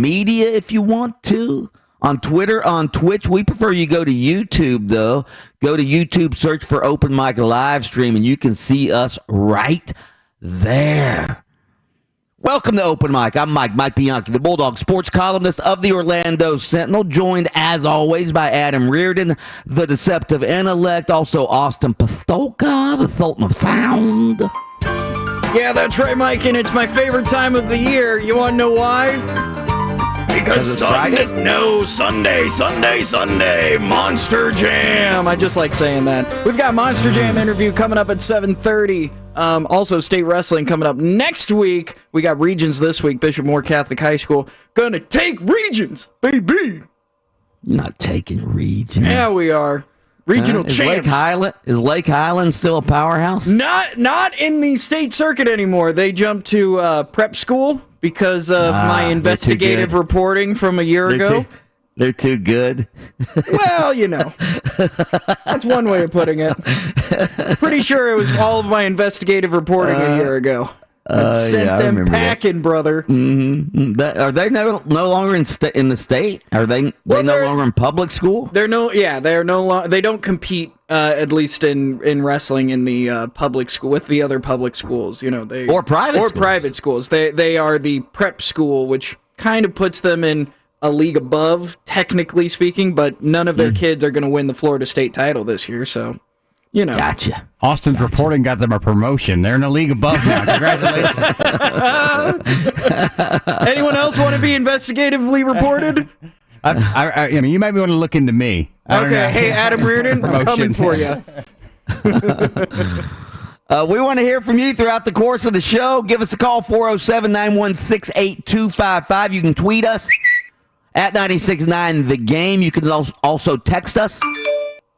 media if you want to. On Twitter, on Twitch. We prefer you go to YouTube, though. Go to YouTube, search for Open Mic Live Stream, and you can see us right there. Welcome to Open Mic. I'm Mike Bianchi, the Bulldog sports columnist of the Orlando Sentinel, joined, as always, by Adam Reardon, the deceptive intellect, also Austin Pastolka, the Sultan of Sound. Yeah, that's right, Mike, and it's my favorite time of the year. You want to know why? Because Sunday, Monster Jam. I just like saying that. We've got Monster Jam interview coming up at 7:30. Also, state wrestling coming up next week. We got regions this week. Bishop Moore Catholic High School gonna take regions, baby. Not taking regions. Yeah, we are. Regional champs. Is Lake Highland still a powerhouse? Not in the state circuit anymore. They jumped to prep school because of my investigative reporting from a year ago. They're too good. Well, that's one way of putting it. Pretty sure it was all of my investigative reporting a year ago. Sent them packing, brother. Mm-hmm. Are they no longer in the state? Are they no longer in public school? They're no longer. They don't compete, at least in wrestling, in the public school with the other public schools. Or private schools. They are the prep school, which kind of puts them in a league above, technically speaking. But none of their kids are going to win the Florida State title this year, so. Gotcha. Austin's reporting got them a promotion. They're in a league above now. Congratulations. Anyone else want to be investigatively reported? I mean, you might want to look into me. Okay. Hey, Adam Reardon, I'm coming for you. We want to hear from you throughout the course of the show. Give us a call, 407-916-8255. You can tweet us at 96.9 The Game. You can also text us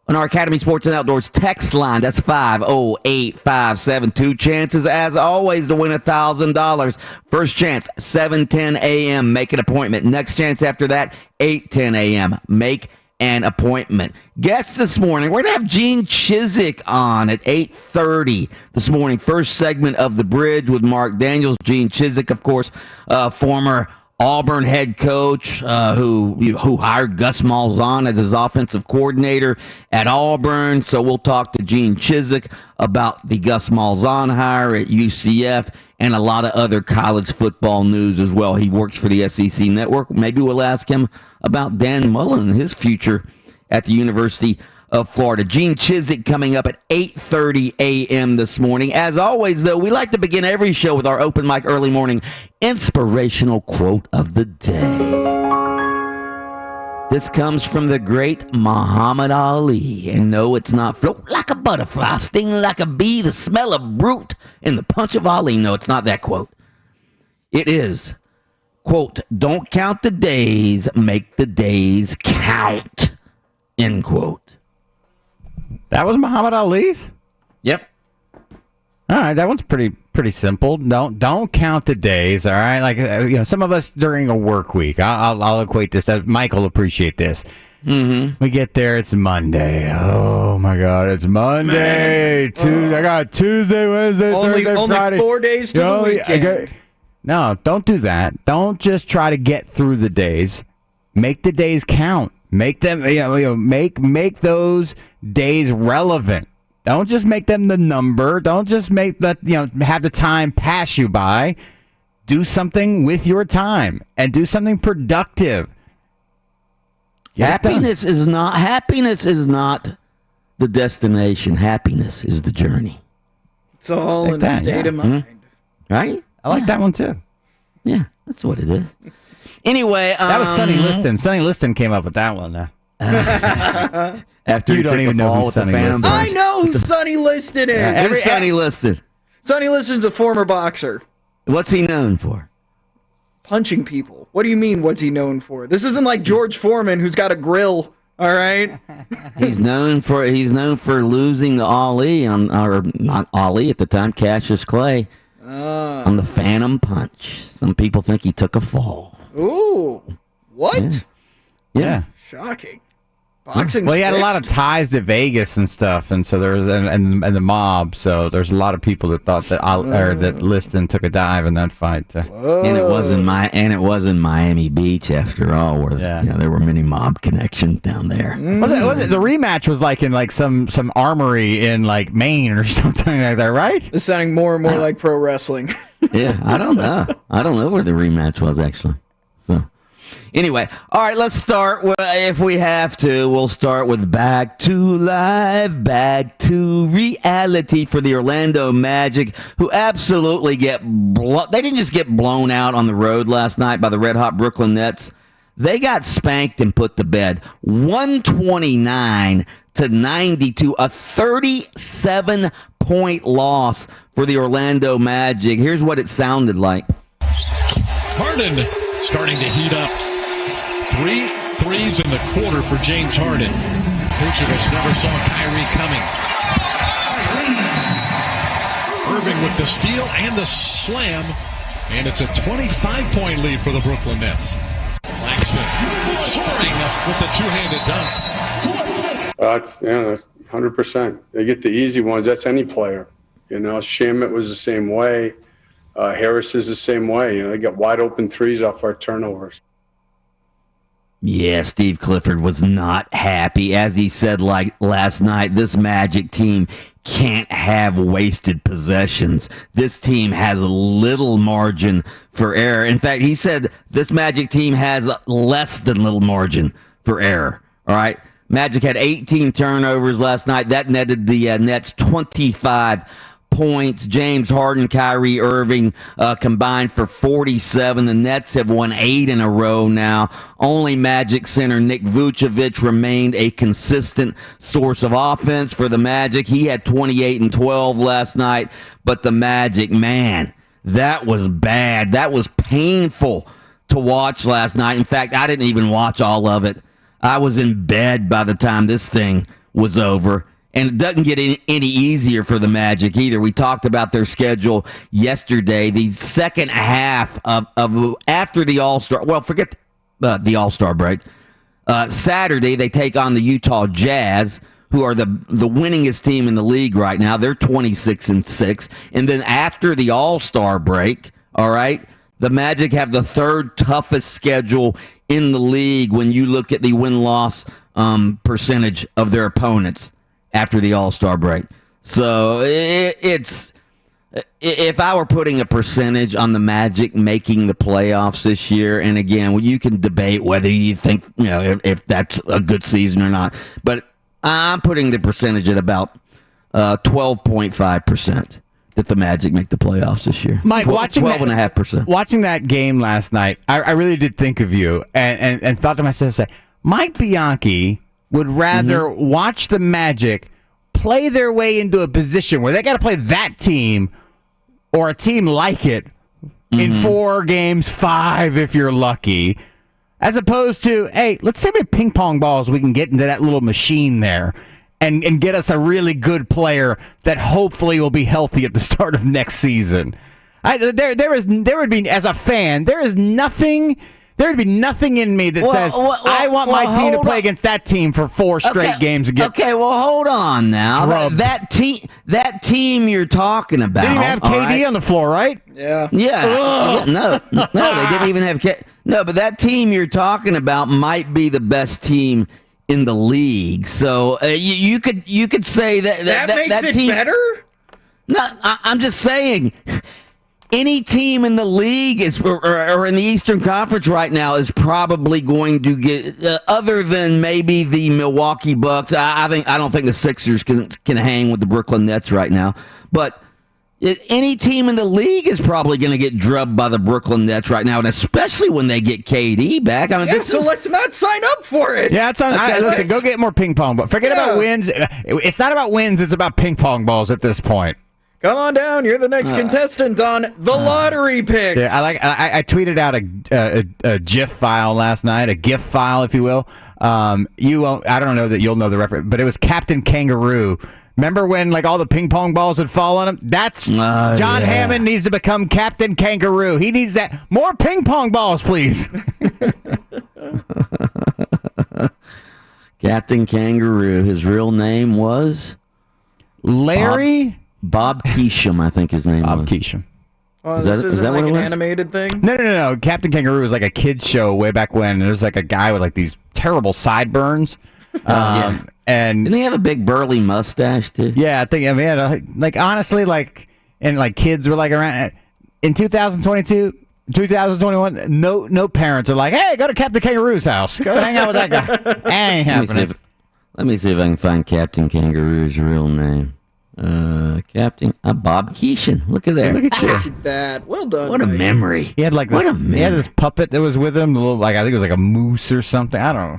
on our Academy Sports and Outdoors text line. That's 508-572. Chances, as always, to win $1,000. First chance, 7:10 a.m. Make an appointment. Next chance after that, 8:10 a.m. Make an appointment. Guests this morning, we're going to have Gene Chizik on at 8:30 this morning. First segment of The Bridge with Mark Daniels. Gene Chizik, of course, former Auburn head coach who hired Gus Malzahn as his offensive coordinator at Auburn. So we'll talk to Gene Chizik about the Gus Malzahn hire at UCF and a lot of other college football news as well. He works for the SEC Network. Maybe we'll ask him about Dan Mullen and his future at the University of Florida. Gene Chizik coming up at 8:30 a.m. this morning. As always, though, we like to begin every show with our open mic early morning inspirational quote of the day. This comes from the great Muhammad Ali. And no, it's not float like a butterfly, sting like a bee, the smell of brute, and the punch of Ali. No, it's not that quote. It is, quote, don't count the days, make the days count, end quote. That was Muhammad Ali's? Yep. All right, that one's pretty simple. Don't count the days. All right, like some of us during a work week. I'll equate this. Mike will appreciate this. Mm-hmm. We get there, it's Monday. Oh my God, it's Monday. Tuesday. I got Tuesday, Wednesday, Thursday, Friday. Only 4 days to the weekend. No, don't do that. Don't just try to get through the days. Make the days count. Make them, make those days relevant. Don't just make them the number. Don't just make that, have the time pass you by. Do something with your time and do something productive. Happiness is not the destination. Happiness is the journey. It's all in the state of mind. Right? I like that one too. Yeah, that's what it is. Anyway, that was Sonny Liston. Sonny Liston came up with that one. After you don't even know who Sonny Liston is. I know who Sonny Liston is. Who's Sonny Liston? Sonny Liston's a former boxer. What's he known for? Punching people. What do you mean, what's he known for? This isn't like George Foreman, who's got a grill. All right. He's known for losing to Ali or not Ali at the time, Cassius Clay, on the Phantom Punch. Some people think he took a fall. Ooh, what? Yeah. Shocking. Boxing's Well, he had a lot of fixed. ties to Vegas and stuff, and so there was and the mob. So there's a lot of people that thought that Liston took a dive in that fight. And it was in Miami Beach after all, where there were many mob connections down there. Was it the rematch was like in like some armory in like Maine or something like that, right? It's sounding more and more like pro wrestling. Yeah, I don't know. I don't know where the rematch was actually. So. Anyway, all right, let's start. If we have to, we'll start with Back to Live, Back to Reality for the Orlando Magic, who absolutely they didn't just get blown out on the road last night by the red-hot Brooklyn Nets. They got spanked and put to bed. 129-92, a 37-point loss for the Orlando Magic. Here's what it sounded like. Harden starting to heat up. 3 threes in the quarter for James Harden. Vucevic never saw Kyrie coming. Irving with the steal and the slam, and it's a 25-point lead for the Brooklyn Nets. Langston soaring with the two-handed dunk. That's 100%. They get the easy ones. That's any player. Shamet was the same way. Harris is the same way. They got wide open threes off our turnovers. Yeah, Steve Clifford was not happy. As he said last night, this Magic team can't have wasted possessions. This team has little margin for error. In fact, he said this Magic team has less than little margin for error. All right? Magic had 18 turnovers last night. That netted the Nets 25 points. James Harden, Kyrie Irving combined for 47. The Nets have won 8 in a row now. Only Magic center Nick Vucevic remained a consistent source of offense for the Magic. He had 28 and 12 last night, but the Magic, man, that was bad. That was painful to watch last night. In fact, I didn't even watch all of it. I was in bed by the time this thing was over. And it doesn't get any easier for the Magic either. We talked about their schedule yesterday. The second half of after the All-Star, well, forget the All-Star break. Saturday, they take on the Utah Jazz, who are the winningest team in the league right now. They're 26-6. And then after the All-Star break, all right, the Magic have the third toughest schedule in the league when you look at the win-loss percentage of their opponents after the All-Star break. So it's if I were putting a percentage on the Magic making the playoffs this year, and again, you can debate whether you think if that's a good season or not, but I'm putting the percentage at about 12.5% that the Magic make the playoffs this year. Mike, watching 12.5%. Watching that game last night, I really did think of you and thought to myself, Mike Bianchi would rather watch the Magic play their way into a position where they got to play that team or a team like it in 4 games, 5 if you're lucky, as opposed to, hey, let's see how many ping pong balls we can get into that little machine there and get us a really good player that hopefully will be healthy at the start of next season. There would be, as a fan, there'd be nothing in me that says I want my team to play against that team for 4 straight games and get. Okay, well, hold on now. That team you're talking about. Didn't even have KD on the floor, right? Yeah. Yeah. No, they didn't even have KD. No, but that team you're talking about might be the best team in the league. So you could say that makes it team, better. No, I'm just saying. Any team in the league or in the Eastern Conference right now is probably going to get, other than maybe the Milwaukee Bucks. I don't think the Sixers can hang with the Brooklyn Nets right now. But any team in the league is probably going to get drubbed by the Brooklyn Nets right now, and especially when they get KD back. I mean, let's not sign up for it. Yeah, listen, go get more ping pong. But forget about wins. It's not about wins. It's about ping pong balls at this point. Come on down. You're the next contestant on the lottery picks. Yeah, I tweeted out a GIF file last night, a GIF file, if you will. You won't. I don't know that you'll know the reference, but it was Captain Kangaroo. Remember when all the ping pong balls would fall on him? That's John Hammond needs to become Captain Kangaroo. He needs that. More ping pong balls, please. Captain Kangaroo. His real name was Larry Bob Keesham, I think his name Bob was. Keesham. Oh, Is this that- is isn't that what like it an was? animated thing? No. Captain Kangaroo was like a kid's show way back when. There was like a guy with like these terrible sideburns. Yeah. And Didn't he have a big burly mustache too? yeah, I mean, like honestly, like, and like kids were like around in 2022, 2021. No parents are like, hey, go to Captain Kangaroo's house, go hang out with that guy. That ain't happening. Let me see if I can find Captain Kangaroo's real name. Captain Bob Keeshan. Look at there. Look at you. Look at that. Well done. What a Mike. memory. He had like What this, a he had memory. this puppet that was with him, the little, like I think it was like a moose or something. I don't know.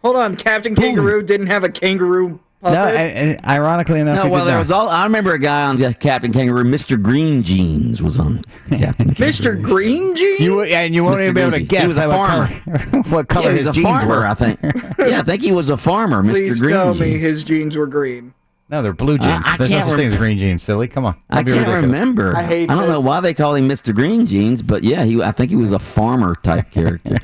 Hold on. Captain Kangaroo didn't have a kangaroo puppet? No, and ironically enough, No, he well, did there not. was all. I remember a guy on Captain Kangaroo, Mr. Green Jeans, was on Captain Kangaroo. Mr. Green Jeans? And you won't Mr. even be able to Green Jeans. guess He was a farmer. what color Yeah, he his was a jeans farmer, were. I think. Yeah, I think he was a farmer, Mr. Please Green tell Jeans. me his jeans were green. No, they're blue jeans. I There's no can't such thing as green jeans, silly. Come on. I Don't be can't ridiculous. remember. I hate I don't know this. why they call him Mr. Green Jeans, but yeah, I think he was a farmer type character.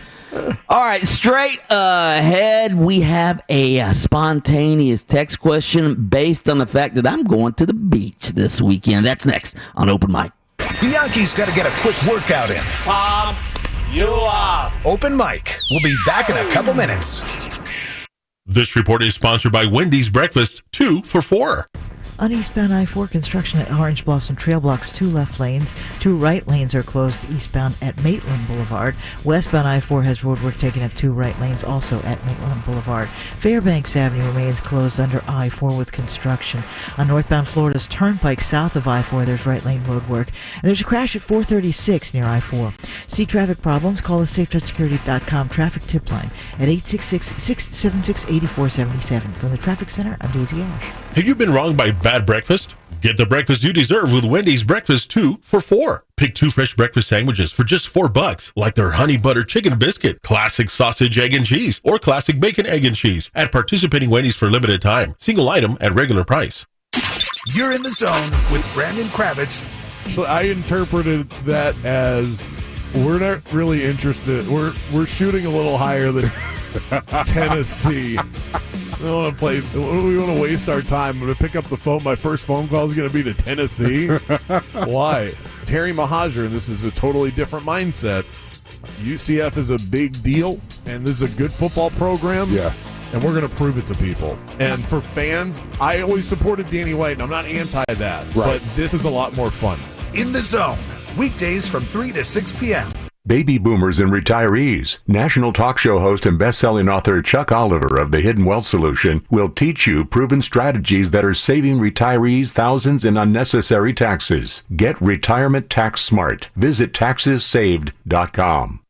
All right, straight ahead, we have a spontaneous text question based on the fact that I'm going to the beach this weekend. That's next on Open Mic. Bianchi's got to get a quick workout in. Tom, you are. Open mic. We'll be back in a couple minutes. This report is sponsored by Wendy's Breakfast 2 for $4. On eastbound I-4, construction at Orange Blossom Trail blocks 2 left lanes. 2 right lanes are closed eastbound at Maitland Boulevard. Westbound I-4 has roadwork taking up 2 right lanes also at Maitland Boulevard. Fairbanks Avenue remains closed under I-4 with construction. On northbound Florida's Turnpike south of I-4, there's right lane roadwork. And there's a crash at 436 near I-4. See traffic problems? Call the SafeTouchSecurity.com traffic tip line at 866-676-8477. From the Traffic Center, I'm Daisy Ash. Have you been wronged by bad breakfast? Get the breakfast you deserve with Wendy's Breakfast 2 for $4. Pick 2 fresh breakfast sandwiches for just $4, like their honey butter chicken biscuit, classic sausage, egg and cheese, or classic bacon, egg and cheese at participating Wendy's for limited time. Single item at regular price. You're in the zone with Brandon Kravitz. So I interpreted that as we're not really interested. We're shooting a little higher than Tennessee. We don't want to play. We want to waste our time. I'm going to pick up the phone. My first phone call is going to be to Tennessee. Why? Terry Mahajer, and this is a totally different mindset. UCF is a big deal, and this is a good football program. Yeah. And we're going to prove it to people. And for fans, I always supported Danny White, and I'm not anti that. Right. But this is a lot more fun. In the zone. Weekdays from 3 to 6 p.m. Baby boomers and retirees. National talk show host and best-selling author Chuck Oliver of The Hidden Wealth Solution will teach you proven strategies that are saving retirees thousands in unnecessary taxes. Get retirement tax smart. Visit taxessaved.com.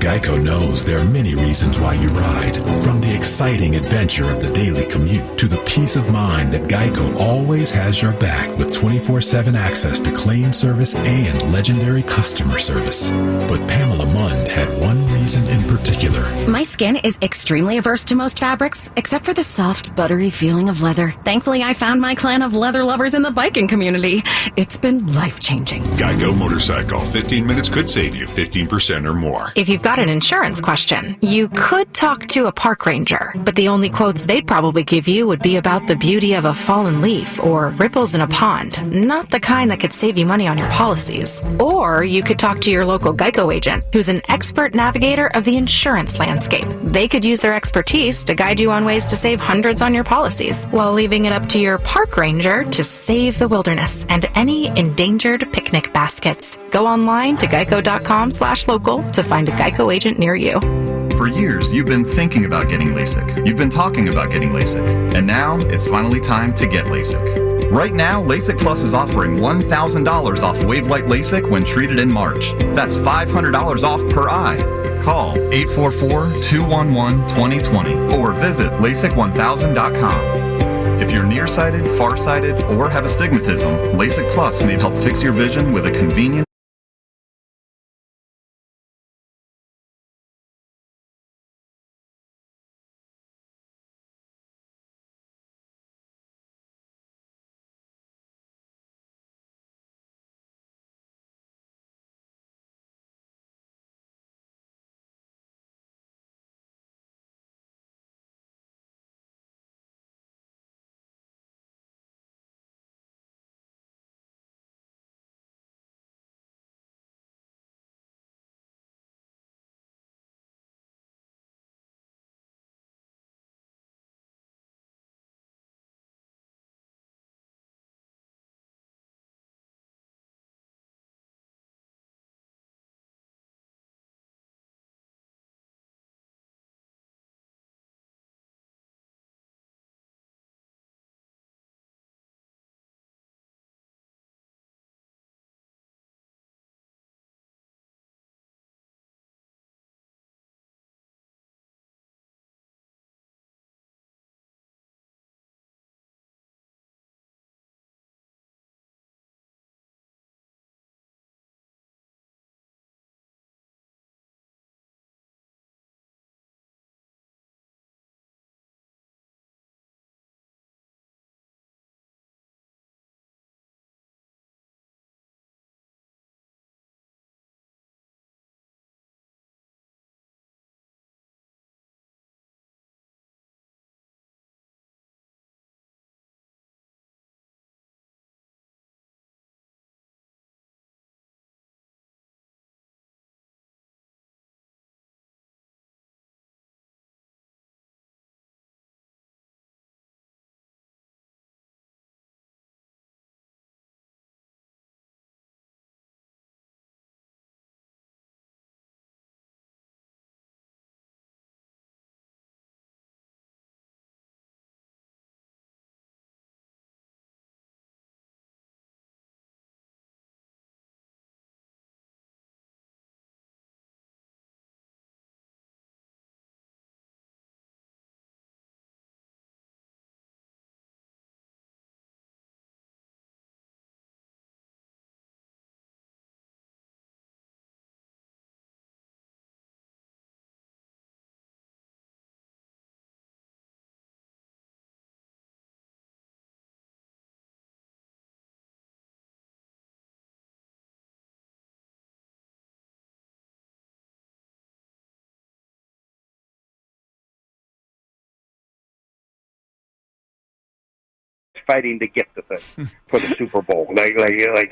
Geico knows there are many reasons why you ride. From the exciting adventure of the daily commute to the peace of mind that Geico always has your back with 24/7 access to claim service and legendary customer service. But Pamela Mund had one reason in particular. My skin is extremely averse to most fabrics, except for the soft, buttery feeling of leather. Thankfully, I found my clan of leather lovers in the biking community. It's been life-changing. Geico Motorcycle. 15 minutes could save you 15% or more. If you've got an insurance question, you could talk to a park ranger, but the only quotes they'd probably give you would be about the beauty of a fallen leaf or ripples in a pond, not the kind that could save you money on your policies. Or you could talk to your local Geico agent, who's an expert navigator of the insurance landscape. They could use their expertise to guide you on ways to save hundreds on your policies, while leaving it up to your park ranger to save the wilderness and any endangered picnic baskets. Go online to geico.com/local to find a Geico agent near you. For years, you've been thinking about getting LASIK. You've been talking about getting LASIK. And now, it's finally time to get LASIK. Right now, LASIK Plus is offering $1,000 off Wavelight LASIK when treated in March. That's $500 off per eye. Call 844-211-2020 or visit LASIK1000.com. If you're nearsighted, farsighted, or have astigmatism, LASIK Plus may help fix your vision with a convenient fighting to get the thing for the Super Bowl. Like,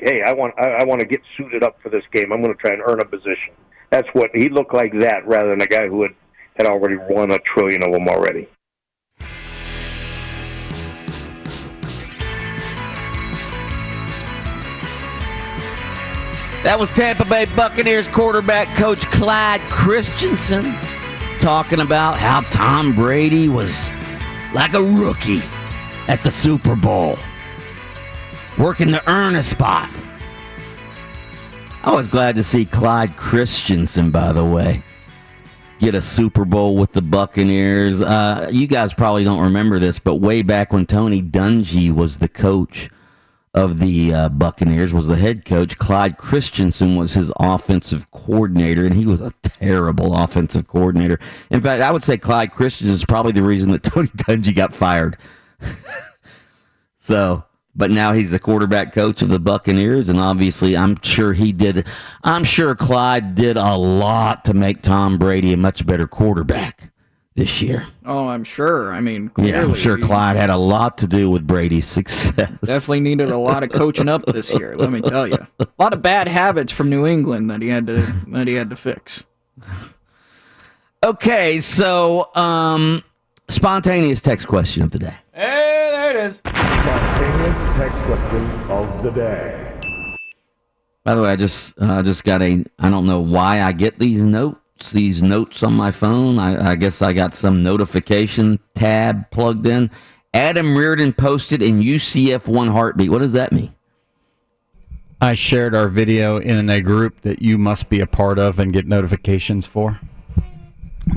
hey, I want to get suited up for this game. I'm going to try and earn a position. That's what he looked like, that rather than a guy who had already won $1 trillion of them already. That was Tampa Bay Buccaneers quarterback coach Clyde Christensen talking about how Tom Brady was like a rookie at the Super Bowl, working to earn a spot. I was glad to see Clyde Christensen, by the way, get a Super Bowl with the Buccaneers. You guys probably don't remember this, but way back when Tony Dungy was the coach of the Buccaneers, was the head coach, Clyde Christensen was his offensive coordinator, and he was a terrible offensive coordinator. In fact, I would say Clyde Christensen is probably the reason that Tony Dungy got fired. But now he's the quarterback coach of the Buccaneers, and obviously I'm sure Clyde did a lot to make Tom Brady a much better quarterback this year. Oh, I'm sure. I mean, clearly, yeah, I'm sure Clyde had a lot to do with Brady's success. Definitely needed a lot of coaching up this year, let me tell you. A lot of bad habits from New England that he had to fix. Okay, so spontaneous text question of the day. Hey, there it is. Spontaneous text question of the day. By the way, I just got I don't know why I get these notes on my phone. I guess I got some notification tab plugged in. Adam Reardon posted in UCF 1 heartbeat. What does that mean? I shared our video in a group that you must be a part of and get notifications for.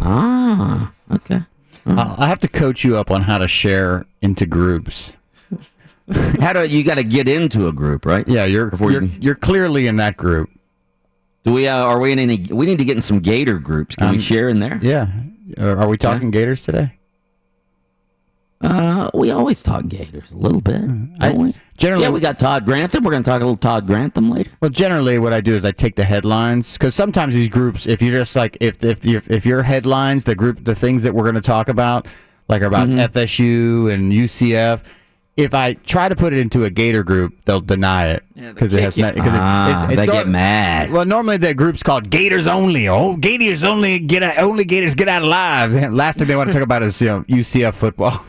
Ah, okay. I have to coach you up on how to share into groups. You got to get into a group, right? Yeah, you're clearly in that group. Do we? Are we in any? We need to get in some Gator groups. Can we share in there? Yeah. Are we talking Gators today? We always talk Gators a little bit, don't we? Generally, yeah, we got Todd Grantham. We're going to talk a little Todd Grantham later. Well, generally, what I do is I take the headlines, because sometimes these groups, if you're just like if your headlines, the things that we're going to talk about, like about FSU and UCF. If I try to put it into a Gator group, they'll deny it because they get mad. Well, normally the group's called Gators Only. Oh, Gators only Gators get out alive. Last thing they want to talk about is UCF football,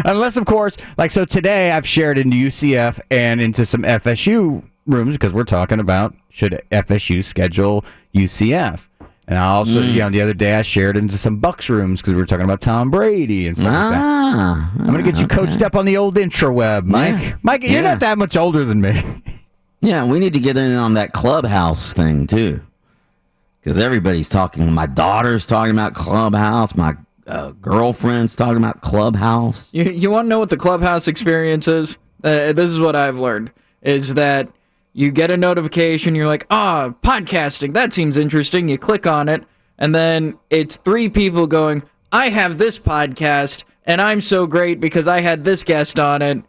unless of course, like so today I've shared into UCF and into some FSU rooms because we're talking about should FSU schedule UCF. And I also, the other day I shared into some Bucks rooms because we were talking about Tom Brady and stuff like that. I'm going to get you coached up on the old intraweb, Mike. Yeah. Mike, you're not that much older than me. Yeah, we need to get in on that Clubhouse thing, too. Because everybody's talking. My daughter's talking about Clubhouse. My girlfriend's talking about Clubhouse. You want to know what the Clubhouse experience is? This is what I've learned, is that you get a notification, you're like, podcasting, that seems interesting. You click on it, and then it's 3 people going, I have this podcast, and I'm so great because I had this guest on it.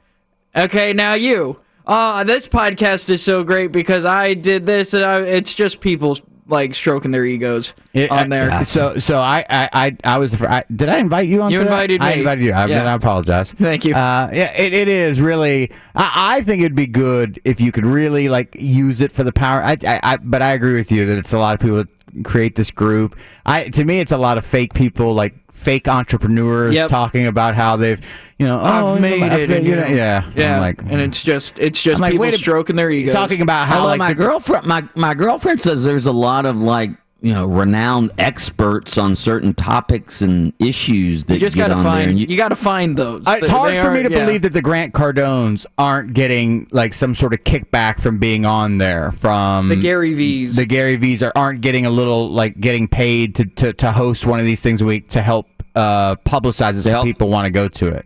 Okay, now you. This podcast is so great because I did this, and it's just people like stroking their egos on there. Yeah. So I was did I invite you on? You invited me. I invited you. I apologize. Thank you. It is really. I think it'd be good if you could really like use it for the power. But I agree with you that it's a lot of people that create this group. To me, it's a lot of fake people, like fake entrepreneurs talking about how they've, I've made it. Yeah. Like, and it's just people stroking their egos, talking about how like my girlfriend says there's a lot of like renowned experts on certain topics and issues that you just gotta find. You got to find those. It's hard for me to believe that the Grant Cardones aren't getting like some sort of kickback from being on there from the Gary V's. The Gary V's aren't getting a little like getting paid to host one of these things a week to help publicize it so people want to go to it.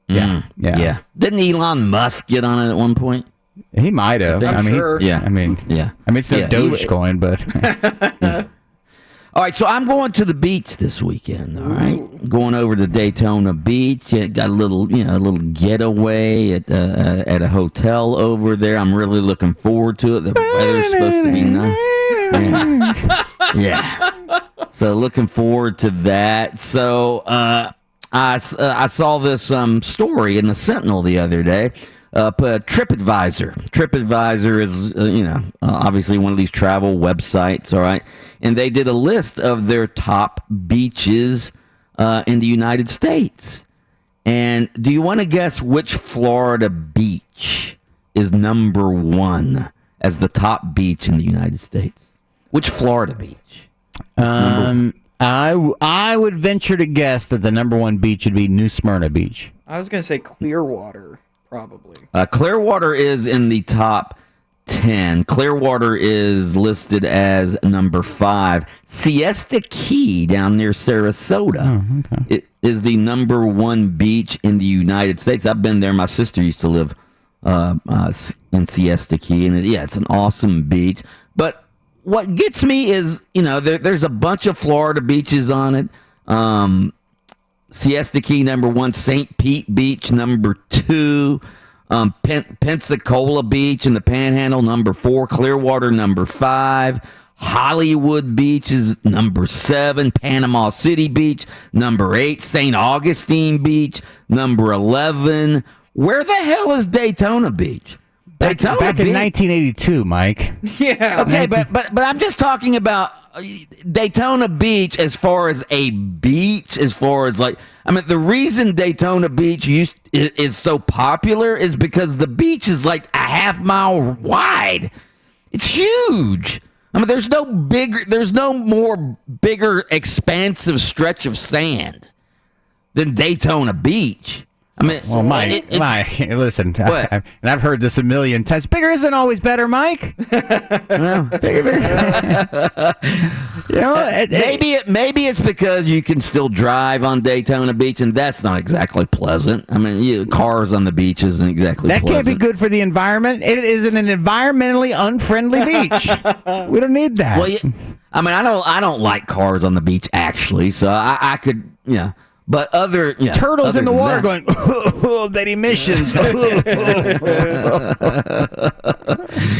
Yeah. Didn't Elon Musk get on it at one point? He might have. I'm sure. It's no Dogecoin, but. All right, so I'm going to the beach this weekend. All right, going over to Daytona Beach. Got a little getaway at a hotel over there. I'm really looking forward to it. The weather's supposed to be nice. Yeah. So looking forward to that. So I saw this story in the Sentinel the other day. TripAdvisor. TripAdvisor is, obviously one of these travel websites, all right? And they did a list of their top beaches in the United States. And do you want to guess which Florida beach is number one as the top beach in the United States? Which Florida beach? I would venture to guess that the number one beach would be New Smyrna Beach. I was going to say Clearwater, probably. Clearwater is in the top 10. Clearwater is listed as number 5. Siesta Key down near Sarasota is the number one beach in the United States. I've been there. My sister used to live in Siesta Key, and it's an awesome beach. But what gets me is, there's a bunch of Florida beaches on it. Siesta Key, number 1. St. Pete Beach, number 2. Pensacola Beach in the Panhandle, number 4. Clearwater, number 5. Hollywood Beach is number 7. Panama City Beach, number 8. St. Augustine Beach, number 11. Where the hell is Daytona Beach? Back in 1982, Mike. Yeah. Okay, but I'm just talking about Daytona Beach as far as a beach, the reason Daytona Beach is so popular is because the beach is like a half-mile wide. It's huge. There's no more bigger, expansive stretch of sand than Daytona Beach. Mike, listen, I've heard this a million times. Bigger isn't always better, Mike. Maybe it's because you can still drive on Daytona Beach, and that's not exactly pleasant. Cars on the beach isn't exactly pleasant. That can't be good for the environment. It is an environmentally unfriendly beach. We don't need that. Well, I don't like cars on the beach, actually, so I could, But turtles in the water going, that emissions.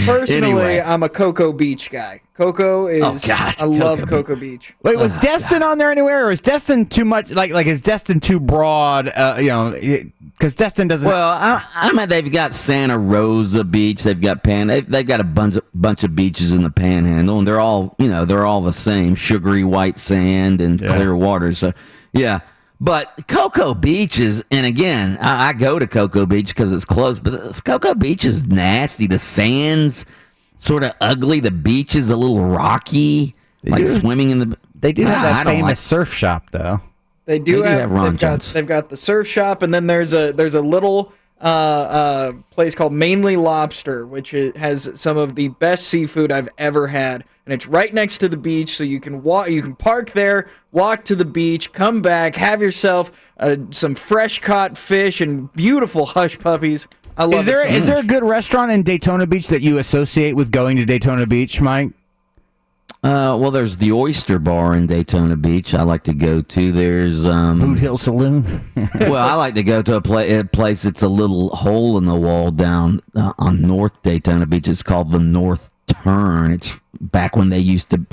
Personally, I'm a Cocoa Beach guy. Cocoa is. I love Cocoa Beach. Wait, was Destin on there anywhere, or is Destin too much? Like is Destin too broad? Because Destin doesn't. Well, they've got Santa Rosa Beach. They've got They've got a bunch of beaches in the Panhandle, and they're all the same: sugary white sand and clear water. So, yeah. But Cocoa Beach is, and again, I go to Cocoa Beach because it's close, but this Cocoa Beach is nasty. The sand's sort of ugly. The beach is a little rocky, swimming in the... They do have that famous surf shop, though. They do have Ron Jones. They've got the surf shop, and then there's a little place called Mainly Lobster, which has some of the best seafood I've ever had. And it's right next to the beach, so you can park there, walk to the beach, come back, have yourself some fresh caught fish and beautiful hush puppies. I love it so much. Is there a good restaurant in Daytona Beach that you associate with going to Daytona Beach, Mike? Well, there's the Oyster Bar in Daytona Beach I like to go to. There's Boot Hill Saloon. Well, I like to go to a place that's a little hole in the wall down on North Daytona Beach. It's called the North Turn. It's back when they used to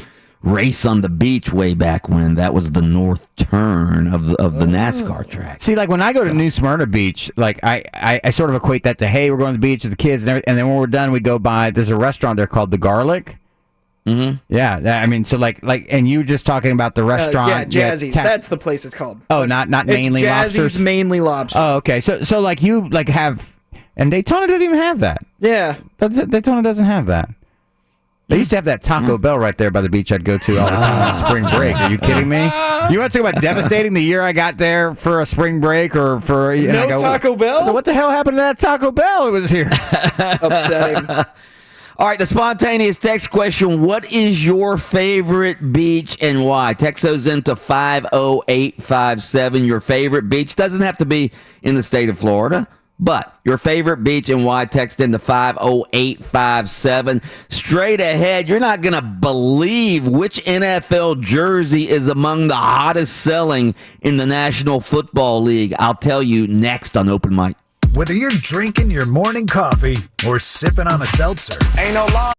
race on the beach way back when. That was the North Turn of the NASCAR track. See, like when I go to New Smyrna Beach, like I sort of equate that to, hey, we're going to the beach with the kids, and then when we're done, we go by. There's a restaurant there called the Garlic. Mm-hmm. Yeah, so like, and you were just talking about the restaurant. Jazzy's. That's the place it's called. Oh, not Mainly Lobster. Jazzy's Mainly Lobster. Oh, okay. So like you like have, and Daytona doesn't even have that. Yeah, Daytona doesn't have that. They used to have that Taco Bell right there by the beach I'd go to all the time on spring break. Are you kidding me? You want to talk about devastating the year I got there for a spring break or for... Taco Bell? So what the hell happened to that Taco Bell? It was here. Upsetting. All right, the spontaneous text question. What is your favorite beach and why? Text those into 50857. Your favorite beach doesn't have to be in the state of Florida. But your favorite beach and why, text into 50857. Straight ahead, you're not going to believe which NFL jersey is among the hottest selling in the National Football League. I'll tell you next on Open Mic. Whether you're drinking your morning coffee or sipping on a seltzer, Ain't no lie.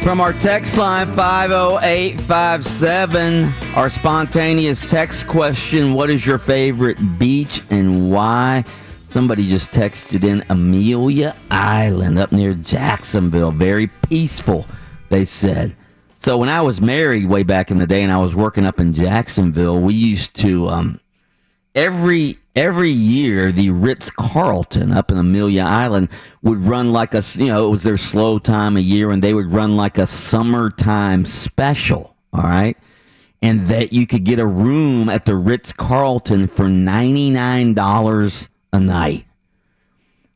From our text line 50857, our spontaneous text question, what is your favorite beach and why? Somebody just texted in Amelia Island up near Jacksonville. Very peaceful, they said. So when I was married way back in the day and I was working up in Jacksonville, we used to, every year, the Ritz-Carlton up in Amelia Island would run like it was their slow time of year, and they would run like a summertime special, all right? And that you could get a room at the Ritz-Carlton for $99 a night.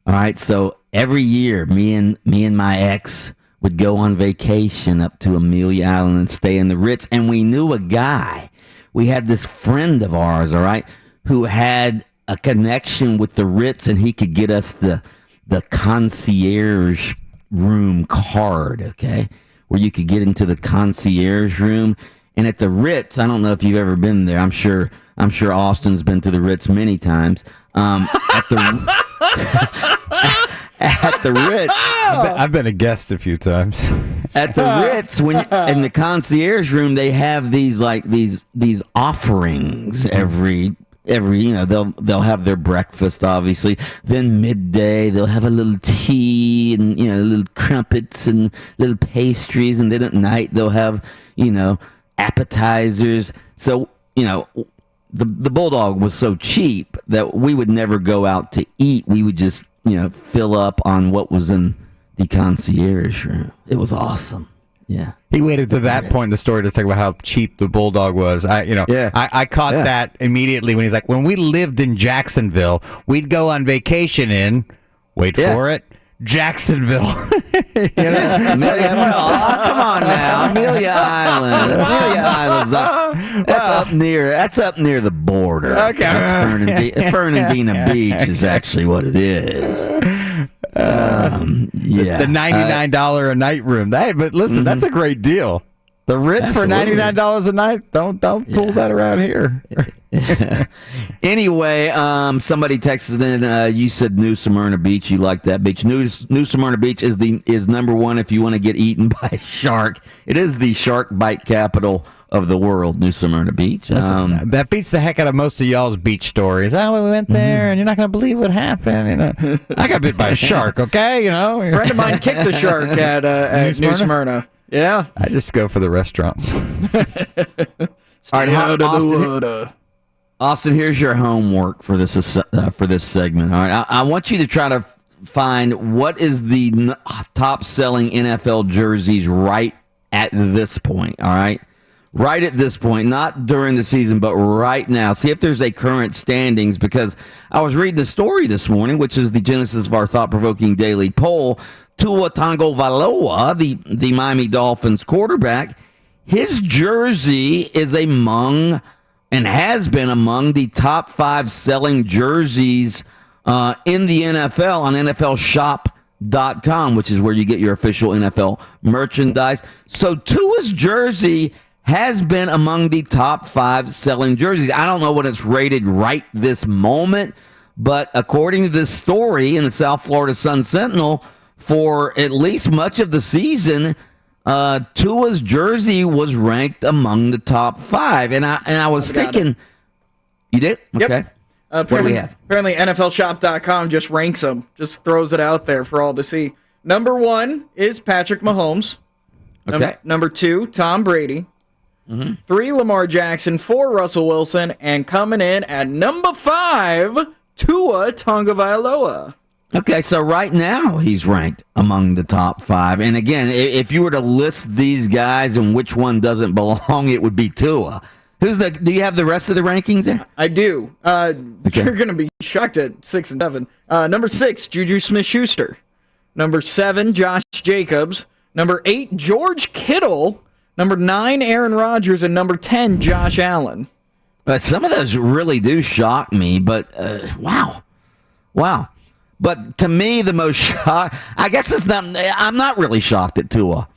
All right, so every year, me and my ex would go on vacation up to Amelia Island and stay in the Ritz, and we knew a guy. We had this friend of ours, all right, who had a connection with the Ritz, and he could get us the concierge room card, okay, where you could get into the concierge room. And at the Ritz, I don't know if you've ever been there. I'm sure Austin's been to the Ritz many times. At the Ritz, I've been a guest a few times. At the Ritz, in the concierge room, they have these offerings every they'll have their breakfast, obviously. Then midday they'll have a little tea and little crumpets and little pastries, and then at night they'll have appetizers. So the Bulldog was so cheap that we would never go out to eat. We would just fill up on what was in the concierge room. It was awesome. Yeah. He waited to that point in the story to talk about how cheap the Bulldog was. I caught that immediately when he's like, when we lived in Jacksonville, we'd go on vacation in, wait for it, Jacksonville. Come on now, Amelia Island. Amelia Island's that's up near the border. Okay. Fernandina Beach is actually what it is. The $99 a night room. But listen, that's a great deal. The Ritz for $99 a night. Don't pull that around here. Anyway, somebody texted in. You said New Smyrna Beach. You like that beach? New Smyrna Beach is number one if you want to get eaten by a shark. It is the shark bite capital of the world, New Smyrna Beach. That beats the heck out of most of y'all's beach stories. We went there, and you're not going to believe what happened. I got bit by a shark. Okay, A friend of mine kicked a shark at New Smyrna. Yeah, I just go for the restaurants. All right, Austin, here's your homework for this segment. All right, I want you to try to find what is the top-selling NFL jerseys right at this point. All right. Right at this point, not during the season, but right now. See if there's a current standings, because I was reading the story this morning, which is the genesis of our thought-provoking daily poll. Tua Tagovailoa, the Miami Dolphins quarterback, his jersey is among and has been among the top 5 selling jerseys in the NFL on NFLshop.com, which is where you get your official NFL merchandise. So Tua's jersey has been among the top 5 selling jerseys. I don't know what it's rated right this moment, but according to this story in the South Florida Sun-Sentinel, for at least much of the season, Tua's jersey was ranked among the top 5. And I was thinking, you did? Yep. Okay. Apparently, what do we have? Apparently NFLshop.com just ranks them, just throws it out there for all to see. Number 1 is Patrick Mahomes. Okay. Number 2, Tom Brady. 3, Lamar Jackson. 4, Russell Wilson. And coming in at number 5, Tua Tagovailoa. Okay, so right now he's ranked among the top 5. And again, if you were to list these guys and which one doesn't belong, it would be Tua. Do you have the rest of the rankings there? I do. You're going to be shocked at 6 and 7. Number 6, Juju Smith-Schuster. Number 7, Josh Jacobs. Number 8, George Kittle. Number 9, Aaron Rodgers. And number 10, Josh Allen. Some of those really do shock me, but wow. But to me, the most shock, I guess I'm not really shocked at Tua,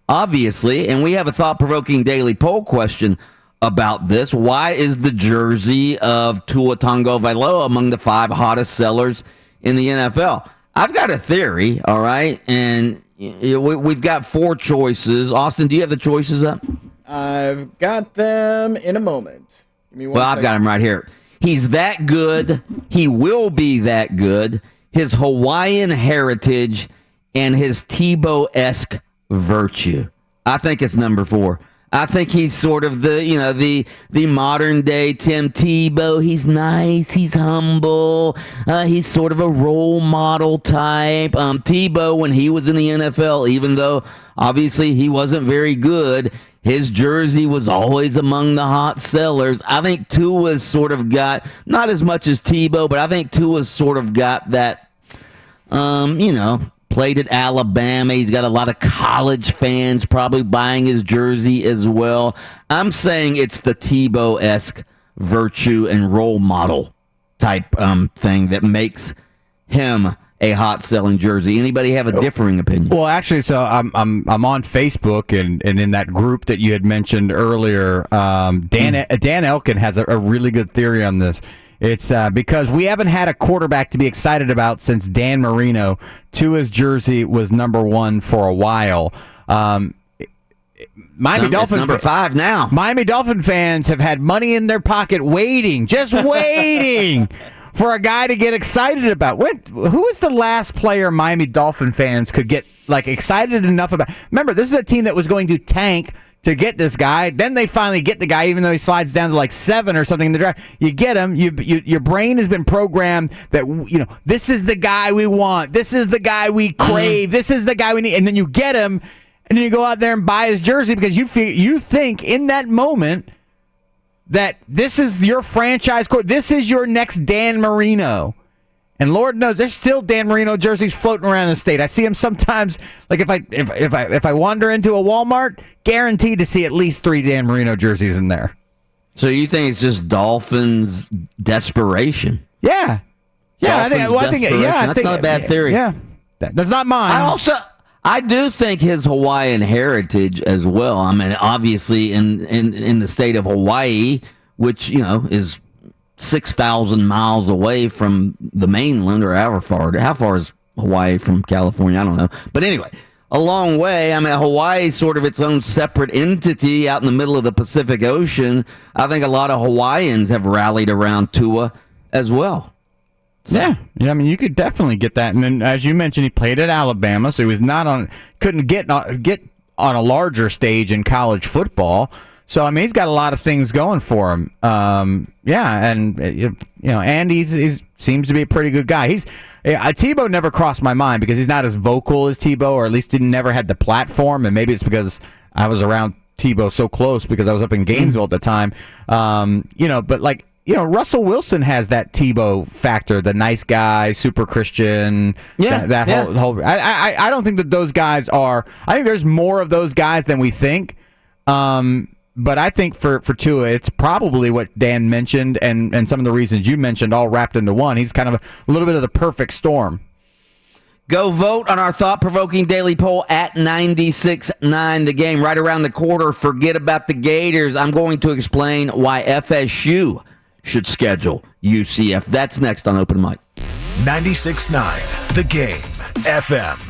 obviously. And we have a thought-provoking daily poll question about this. Why is the jersey of Tua Tagovailoa among the 5 hottest sellers in the NFL? I've got a theory, all right? And, we've got 4 choices. Austin, do you have the choices up? I've got them in a moment. Give me one Well, I've got him right here. He's that good. He will be that good. His Hawaiian heritage and his Tebow-esque virtue. I think it's number 4. I think he's sort of the modern day Tim Tebow. He's nice. He's humble. He's sort of a role model type. Tebow, when he was in the NFL, even though obviously he wasn't very good, his jersey was always among the hot sellers. I think Tua's sort of got, not as much as Tebow, but I think Tua's sort of got that, played at Alabama. He's got a lot of college fans probably buying his jersey as well. I'm saying it's the Tebow-esque virtue and role model type thing that makes him a hot selling jersey. Anybody have a differing opinion? Well, actually, so I'm on Facebook and in that group that you had mentioned earlier. Dan Elkin has a really good theory on this. It's because we haven't had a quarterback to be excited about since Dan Marino. Tua's jersey was number 1 for a while. Miami Dolphin number 5 now. Miami Dolphin fans have had money in their pocket waiting for a guy to get excited about. Who was the last player Miami Dolphin fans could get excited enough about? Remember, this is a team that was going to tank to get this guy. Then they finally get the guy, even though he slides down to 7 or something in the draft. You get him. Your brain has been programmed that this is the guy we want. This is the guy we crave. This is the guy we need. And then you get him, and then you go out there and buy his jersey because you think in that moment that this is your franchise core. This is your next Dan Marino. And Lord knows there's still Dan Marino jerseys floating around the state. I see them sometimes. If I wander into a Walmart, guaranteed to see at least 3 Dan Marino jerseys in there. So you think it's just Dolphins desperation? Yeah. Yeah, I think that's not a bad theory. Yeah. That's not mine. I do think his Hawaiian heritage as well. I mean, obviously in the state of Hawaii, which, is 6,000 miles away from the mainland, or however far. How far is Hawaii from California? I don't know. But anyway, a long way. I mean, Hawaii is sort of its own separate entity out in the middle of the Pacific Ocean. I think a lot of Hawaiians have rallied around Tua as well. So. Yeah, I mean, you could definitely get that. And then, as you mentioned, he played at Alabama, so he was couldn't get on a larger stage in college football. So I mean, he's got a lot of things going for him. And he seems to be a pretty good guy. Tebow never crossed my mind because he's not as vocal as Tebow, or at least never had the platform. And maybe it's because I was around Tebow so close because I was up in Gainesville at the time. Russell Wilson has that Tebow factor, the nice guy, super Christian. Yeah, whole. I don't think that those guys are. I think there's more of those guys than we think. But I think for Tua, it's probably what Dan mentioned and some of the reasons you mentioned all wrapped into one. He's kind of a little bit of the perfect storm. Go vote on our thought-provoking daily poll at 96.9 The Game. Right around the corner, forget about the Gators. I'm going to explain why FSU should schedule UCF. That's next on Open Mic. 96.9 The Game FM.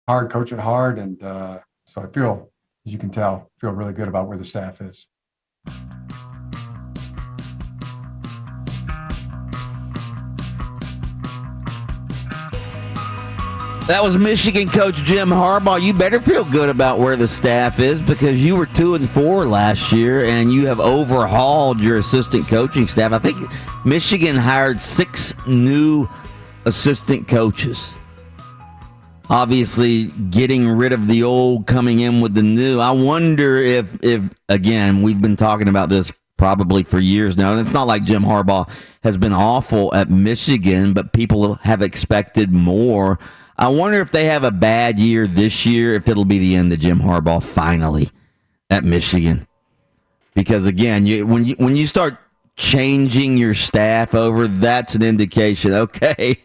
hard, coaching hard, and so I feel, as you can tell, really good about where the staff is. That was Michigan coach Jim Harbaugh. You better feel good about where the staff is because you were 2-4 last year, and you have overhauled your assistant coaching staff. I think Michigan hired 6 new assistant coaches. Obviously, getting rid of the old, coming in with the new. I wonder if again, we've been talking about this probably for years now, and it's not like Jim Harbaugh has been awful at Michigan, but people have expected more. I wonder if they have a bad year this year, if it'll be the end of Jim Harbaugh finally at Michigan. Because again, when you start changing your staff over, that's an indication. Okay,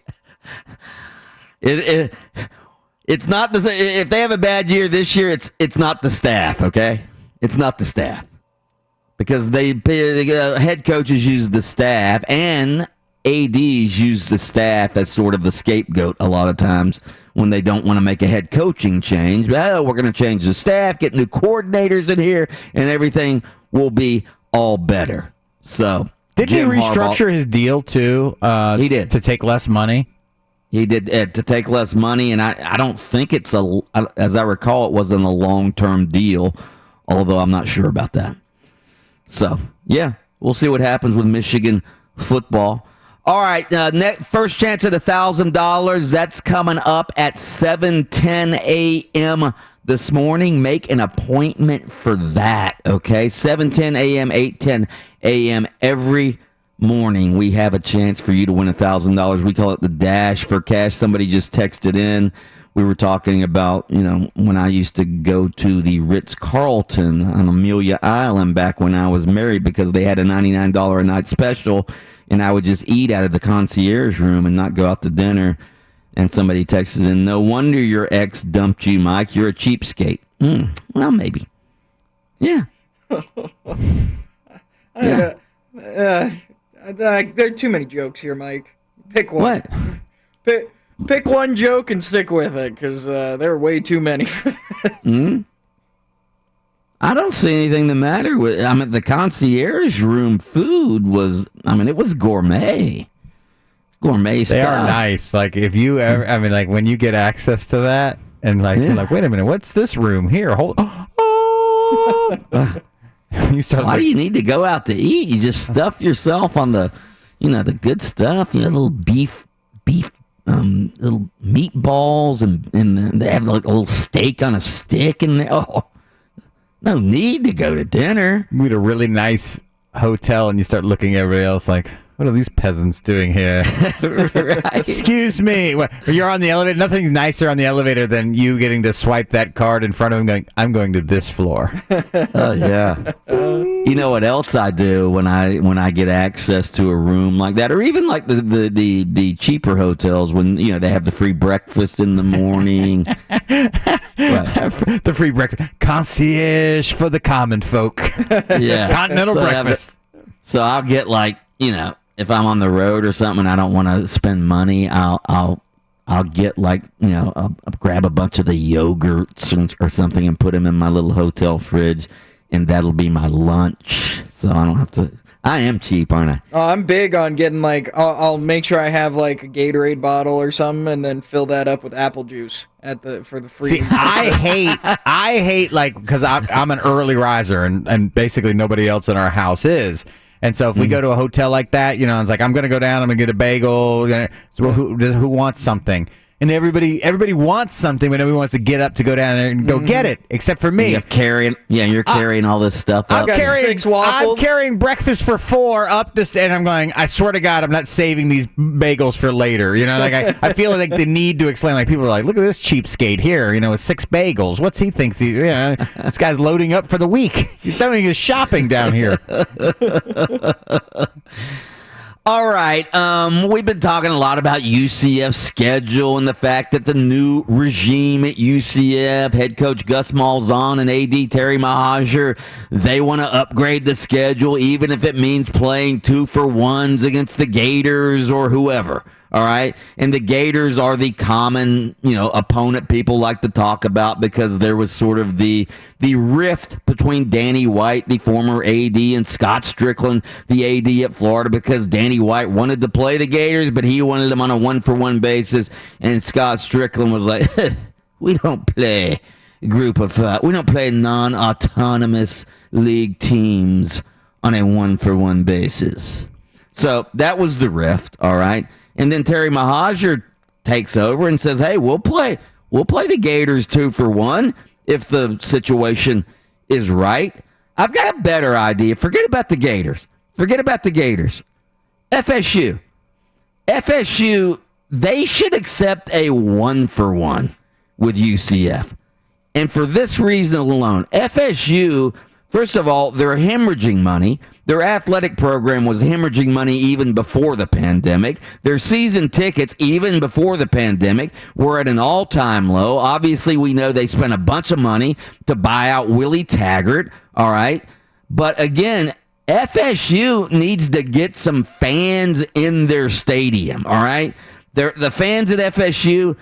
it's not the, if they have a bad year this year, it's not the staff. Okay, it's not the staff because head coaches use the staff and ADs use the staff as sort of the scapegoat a lot of times when they don't want to make a head coaching change. Well, we're going to change the staff, get new coordinators in here, and everything will be all better. So, didn't he restructure his deal too? He did to take less money. He did to take less money, and I don't think it's as I recall, it wasn't a long-term deal. Although I'm not sure about that. So yeah, we'll see what happens with Michigan football. All right, first chance at $1,000. That's coming up at 7:10 a.m. this morning. Make an appointment for that, okay? 7:10 a.m., 8:10 a.m. every morning. We have a chance for you to win $1,000. We call it the Dash for Cash. Somebody just texted in. We were talking about, when I used to go to the Ritz-Carlton on Amelia Island back when I was married because they had a $99 a night special. And I would just eat out of the concierge room and not go out to dinner. And somebody texted in, no wonder your ex dumped you, Mike. You're a cheapskate. Well, maybe. Yeah. There are too many jokes here, Mike. Pick one. What? Pick one joke and stick with it, because there are way too many for this. I don't see anything the matter with. The concierge room food was. It was gourmet stuff. They are nice. Like if you ever, when you get access to that, and you're like, wait a minute, what's this room here? Hold. You start. Why do you need to go out to eat? You just stuff yourself on the, the good stuff. Little beef, little meatballs, and they have like a little steak on a stick, and no need to go to dinner. You meet a really nice hotel, and you start looking at everybody else like, what are these peasants doing here? Right. Excuse me. You're on the elevator. Nothing's nicer on the elevator than you getting to swipe that card in front of him going, I'm going to this floor. Oh, yeah. You know what else I do when I get access to a room like that, or even like the cheaper hotels when they have the free breakfast in the morning. The free breakfast. Concierge for the common folk. Yeah. Continental breakfast. So I'll get if I'm on the road or something and I don't want to spend money, I'll get I'll grab a bunch of the yogurts or something and put them in my little hotel fridge, and that'll be my lunch. So I don't have to. I am cheap, aren't I? Oh, I'm big on getting I'll make sure I have a Gatorade bottle or something, and then fill that up with apple juice for the free. See, I hate because I'm an early riser and basically nobody else in our house is. And so if we go to a hotel like that, it's like, I'm going to go down, I'm going to get a bagel. So who wants something? And everybody wants something, but nobody wants to get up to go down there and go get it, except for me. You're carrying all this stuff up. I've got 6 waffles. I'm carrying breakfast for 4 up this, and I'm going, I swear to God, I'm not saving these bagels for later. I feel like the need to explain, people are like, look at this cheapskate here, with 6 bagels. What's he thinks? This guy's loading up for the week. He's doing his shopping down here. All right, we've been talking a lot about UCF's schedule and the fact that the new regime at UCF, head coach Gus Malzahn and AD Terry Mahajer, they want to upgrade the schedule even if it means playing 2-for-1s against the Gators or whoever. All right. And the Gators are the common, opponent people like to talk about because there was sort of the rift between Danny White, the former AD, and Scott Strickland, the AD at Florida, because Danny White wanted to play the Gators, but he wanted them on a 1-for-1 basis. And Scott Strickland was like, we don't play we don't play non-autonomous league teams on a 1-for-1 basis. So that was the rift, all right? And then Terry Mahajer takes over and says, hey, we'll play the Gators 2-for-1 if the situation is right. I've got a better idea. Forget about the Gators. FSU. They should accept a 1-for-1 with UCF. And for this reason alone, FSU, first of all, they're hemorrhaging money. Their athletic program was hemorrhaging money even before the pandemic. Their season tickets, even before the pandemic, were at an all-time low. Obviously, we know they spent a bunch of money to buy out Willie Taggart, all right? But again, FSU needs to get some fans in their stadium, all right? The fans at FSU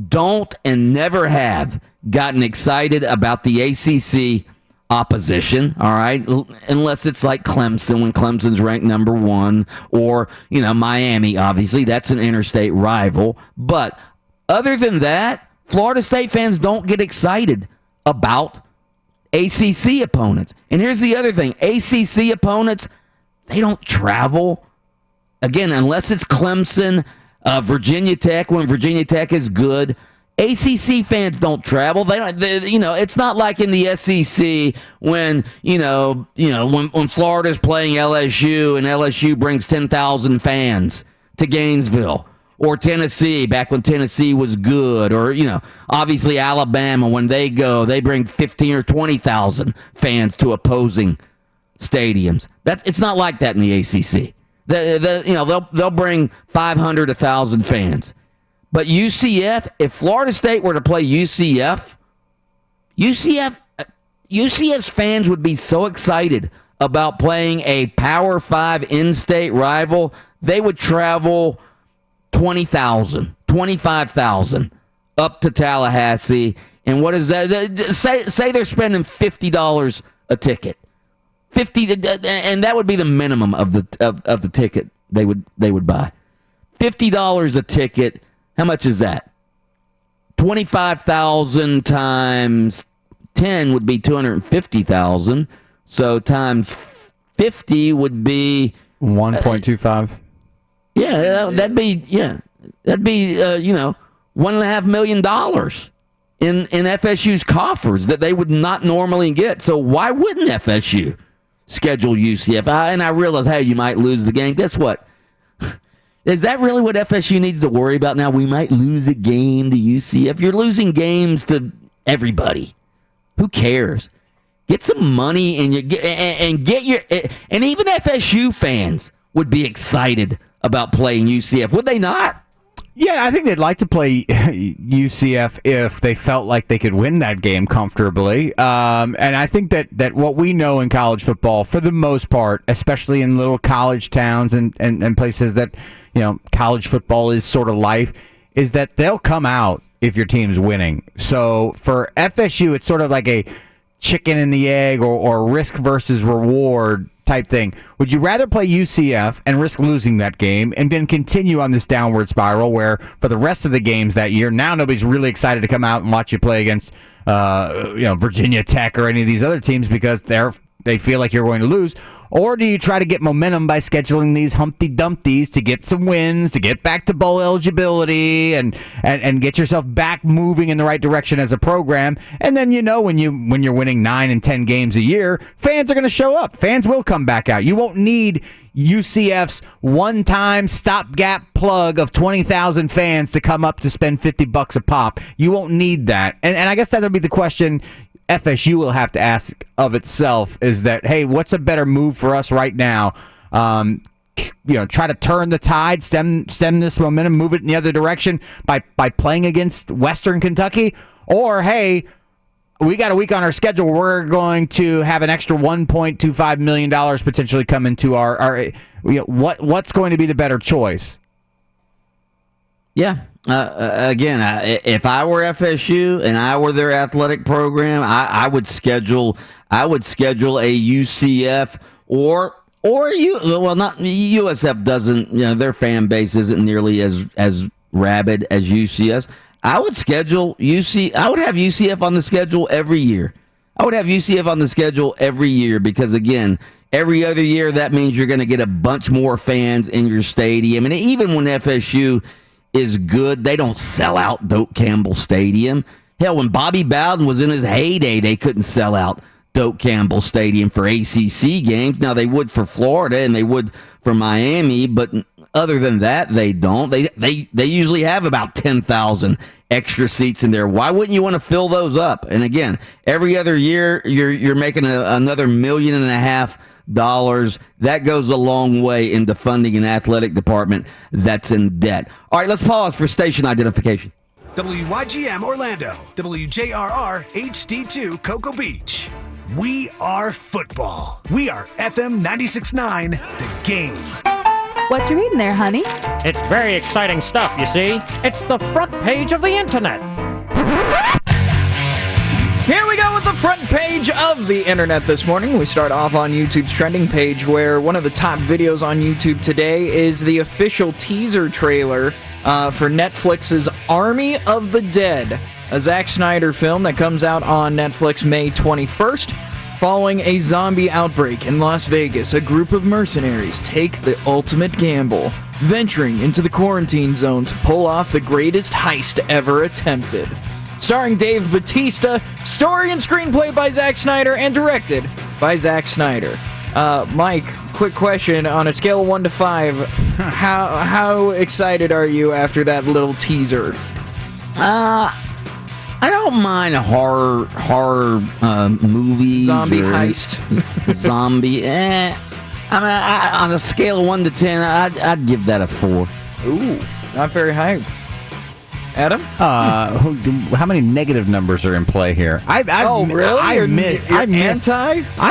don't and never have gotten excited about the ACC opposition, all right, unless it's like Clemson when Clemson's ranked number 1, or Miami. Obviously that's an interstate rival, but other than that, Florida State fans don't get excited about ACC opponents. And here's the other thing, ACC opponents, they don't travel, again, unless it's Clemson, Virginia Tech, when Virginia Tech is good. ACC fans don't travel. It's not like in the SEC when when Florida's playing LSU and LSU brings 10,000 fans to Gainesville, or Tennessee back when Tennessee was good, or obviously Alabama when they bring 15 or 20,000 fans to opposing stadiums. It's not like that in the ACC. They'll bring 500, 1,000 fans. But UCF, if Florida State were to play UCF's fans would be so excited about playing a Power 5 in-state rival, they would travel 20,000, 25,000 up to Tallahassee. And what is that? Say they're spending $50 a ticket. And that would be the minimum of the ticket they would buy. $50 a ticket. How much is that? 25,000 times 10 would be 250,000. So times 50 would be 1.25. That'd be $1.5 million in FSU's coffers that they would not normally get. So why wouldn't FSU schedule UCF? And I realize, hey, you might lose the game. Guess what? Is that really what FSU needs to worry about now? We might lose a game to UCF. You're losing games to everybody. Who cares? Get some money and get your and even FSU fans would be excited about playing UCF, would they not? Yeah, I think they'd like to play UCF if they felt like they could win that game comfortably. And I think that what we know in college football, for the most part, especially in little college towns and places that, college football is sort of life, is that they'll come out if your team's winning. So for FSU, it's sort of like a chicken and the egg or risk versus reward type thing. Would you rather play UCF and risk losing that game and then continue on this downward spiral where for the rest of the games that year, now nobody's really excited to come out and watch you play against Virginia Tech or any of these other teams because they feel like you're going to lose? Or do you try to get momentum by scheduling these Humpty Dumpties to get some wins, to get back to bowl eligibility, and get yourself back moving in the right direction as a program? And then when you're winning 9 and 10 games a year, fans are going to show up. Fans will come back out. You won't need UCF's one-time stopgap plug of 20,000 fans to come up to spend $50 a pop. You won't need that. And I guess that'll be the question FSU will have to ask of itself, is that, hey, what's a better move for us right now? Try to turn the tide, stem this momentum, move it in the other direction by playing against Western Kentucky? Or, hey, we got a week on our schedule. We're going to have an extra $1.25 million potentially come into our what's going to be the better choice? Yeah. Again, if I were FSU and I were their athletic program, I would schedule a UCF or not USF doesn't, their fan base isn't nearly as rabid as UCS. I would have UCF on the schedule every year. Because, again, every other year, that means you're going to get a bunch more fans in your stadium. And even when FSU is good, they don't sell out Doak Campbell Stadium. Hell, when Bobby Bowden was in his heyday, they couldn't sell out Doak Campbell Stadium for ACC games. Now, they would for Florida and they would for Miami, but other than that, they don't. They usually have about 10,000 extra seats in there. Why wouldn't you want to fill those up? And again, every other year, you're making another $1.5 million. That goes a long way into funding an athletic department that's in debt. All right, let's pause for station identification. WYGM Orlando, WJRR HD2 Cocoa Beach. We are football. We are FM 96.9, The Game. What you reading there, honey? It's very exciting stuff, you see. It's the front page of the internet. Here we go with the front page of the internet this morning. We start off on YouTube's trending page, where one of the top videos on YouTube today is the official teaser trailer for Netflix's Army of the Dead, a Zack Snyder film that comes out on Netflix May 21st. Following a zombie outbreak in Las Vegas, a group of mercenaries take the ultimate gamble, venturing into the quarantine zone to pull off the greatest heist ever attempted. Starring Dave Bautista, story and screenplay by Zack Snyder, and directed by Zack Snyder. Mike, quick question. On a scale of 1 to 5, how excited are you after that little teaser? I don't mind horror movies. Zombie heist. Zombie. On a scale of 1 to 10, I'd give that a 4. Ooh, not very high. Adam? How many negative numbers are in play here? Really? I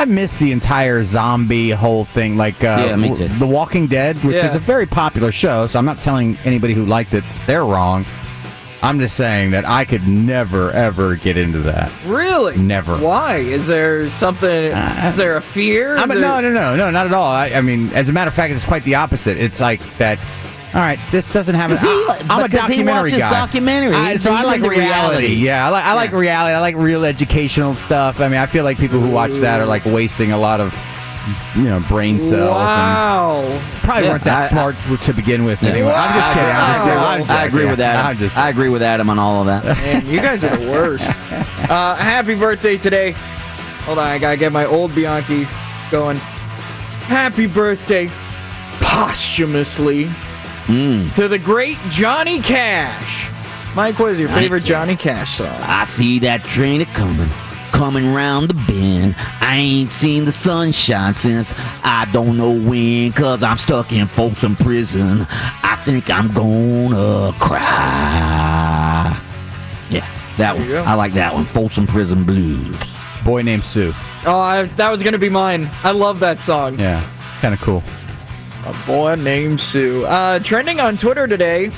miss the entire zombie whole thing. Like me too. The Walking Dead, which is a very popular show, so I'm not telling anybody who liked it they're wrong. I'm just saying that I could never, ever get into that. Really? Never. Why? Is there something? Is there a fear? No, not at all. I mean, as a matter of fact, it's quite the opposite. It's like that. All right, this doesn't have. I'm a documentary guy. Documentaries, so I like reality. Yeah, I like reality. I like real educational stuff. I mean, I feel like people who watch that are like wasting a lot of, brain cells. Wow. And probably weren't that smart to begin with. Anyway, Wow. I'm just kidding. I agree with Adam. I agree with Adam on all of that. Man, you guys are the worst. Happy birthday today. Hold on, I gotta get my old Bianchi going. Happy birthday, posthumously, to the great Johnny Cash. Mike, what is your favorite Johnny Cash song? I see that train coming round the bend. I ain't seen the sunshine since I don't know when, 'cause I'm stuck in Folsom Prison. I think I'm gonna cry. Yeah, that one. I like that one. Folsom Prison Blues. Boy Named Sue. Oh, that was gonna be mine. I love that song. Yeah, it's kind of cool. A Boy Named Sue. Trending on Twitter today,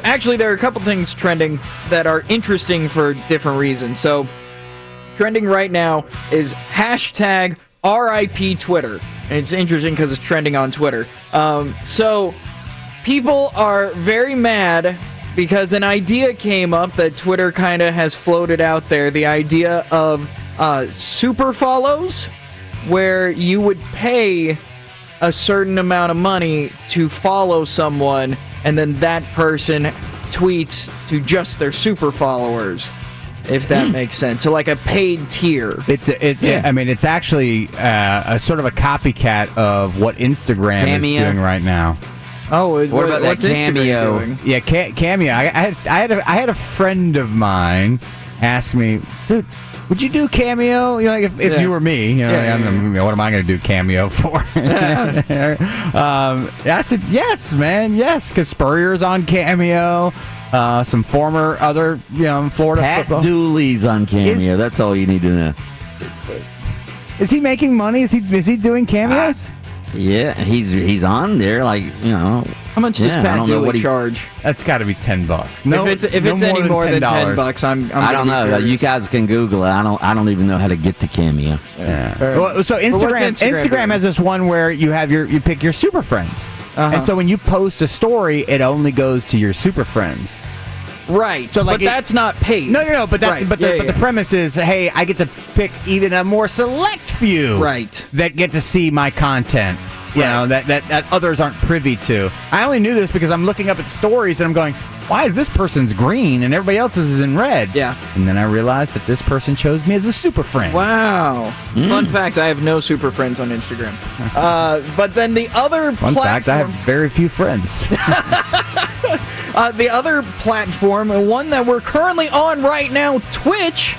actually there are a couple things trending that are interesting for different reasons. So, trending right now is hashtag RIP Twitter. And it's interesting because it's trending on Twitter. So, people are very mad because an idea came up that Twitter kind of has floated out there. The idea of super follows, where you would pay a certain amount of money to follow someone, and then that person tweets to just their super followers, if that makes sense. So like a paid tier. I mean, it's actually a sort of a copycat of what Instagram is doing right now. Oh, what about that Cameo? Doing? Yeah, Cameo. I had a friend of mine ask me, dude, would you do Cameo? If you were me, what am I going to do Cameo for? I said, yes, man, yes, because Spurrier's on Cameo. Some former other, Florida Pat football. Dooley's on Cameo. That's all you need to know. Is he making money? Is he doing cameos? Yeah, he's on there, How much does Pat Dooley charge? That's got to be $10. No, if it's any more than $10, I'm I don't know. furious. You guys can Google it. I don't even know how to get to Cameo. Yeah. Well, so Instagram has this one where you have you pick your super friends, and so when you post a story, it only goes to your super friends. Right. So but that's not paid. No. But that's Right. but the premise is, hey, I get to pick even a more select few, right, that get to see my content. You know, that others aren't privy to. I only knew this because I'm looking up at stories and I'm going, why is this person's green and everybody else's is in red? Yeah. And then I realized that this person chose me as a super friend. Wow. Fun fact, I have no super friends on Instagram. But then the other Fun fact, I have very few friends. The other platform, one that we're currently on right now, Twitch,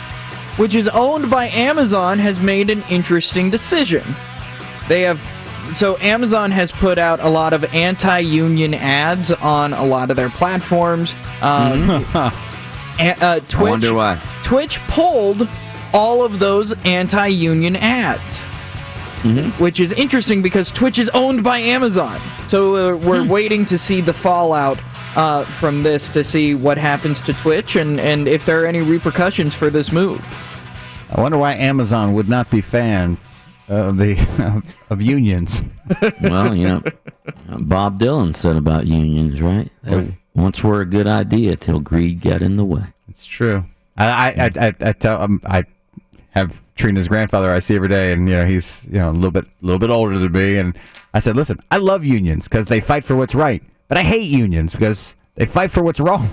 which is owned by Amazon, has made an interesting decision. So Amazon has put out a lot of anti-union ads on a lot of their platforms. Twitch, I wonder why. Twitch pulled all of those anti-union ads, which is interesting because Twitch is owned by Amazon. So we're waiting to see the fallout from this, to see what happens to Twitch and if there are any repercussions for this move. I wonder why Amazon would not be fans of unions. Well, Bob Dylan said about unions, right? They once were a good idea till greed got in the way. It's true. I have Trina's grandfather I see every day, and he's a little bit older than me, and I said, listen, I love unions because they fight for what's right, but I hate unions because they fight for what's wrong.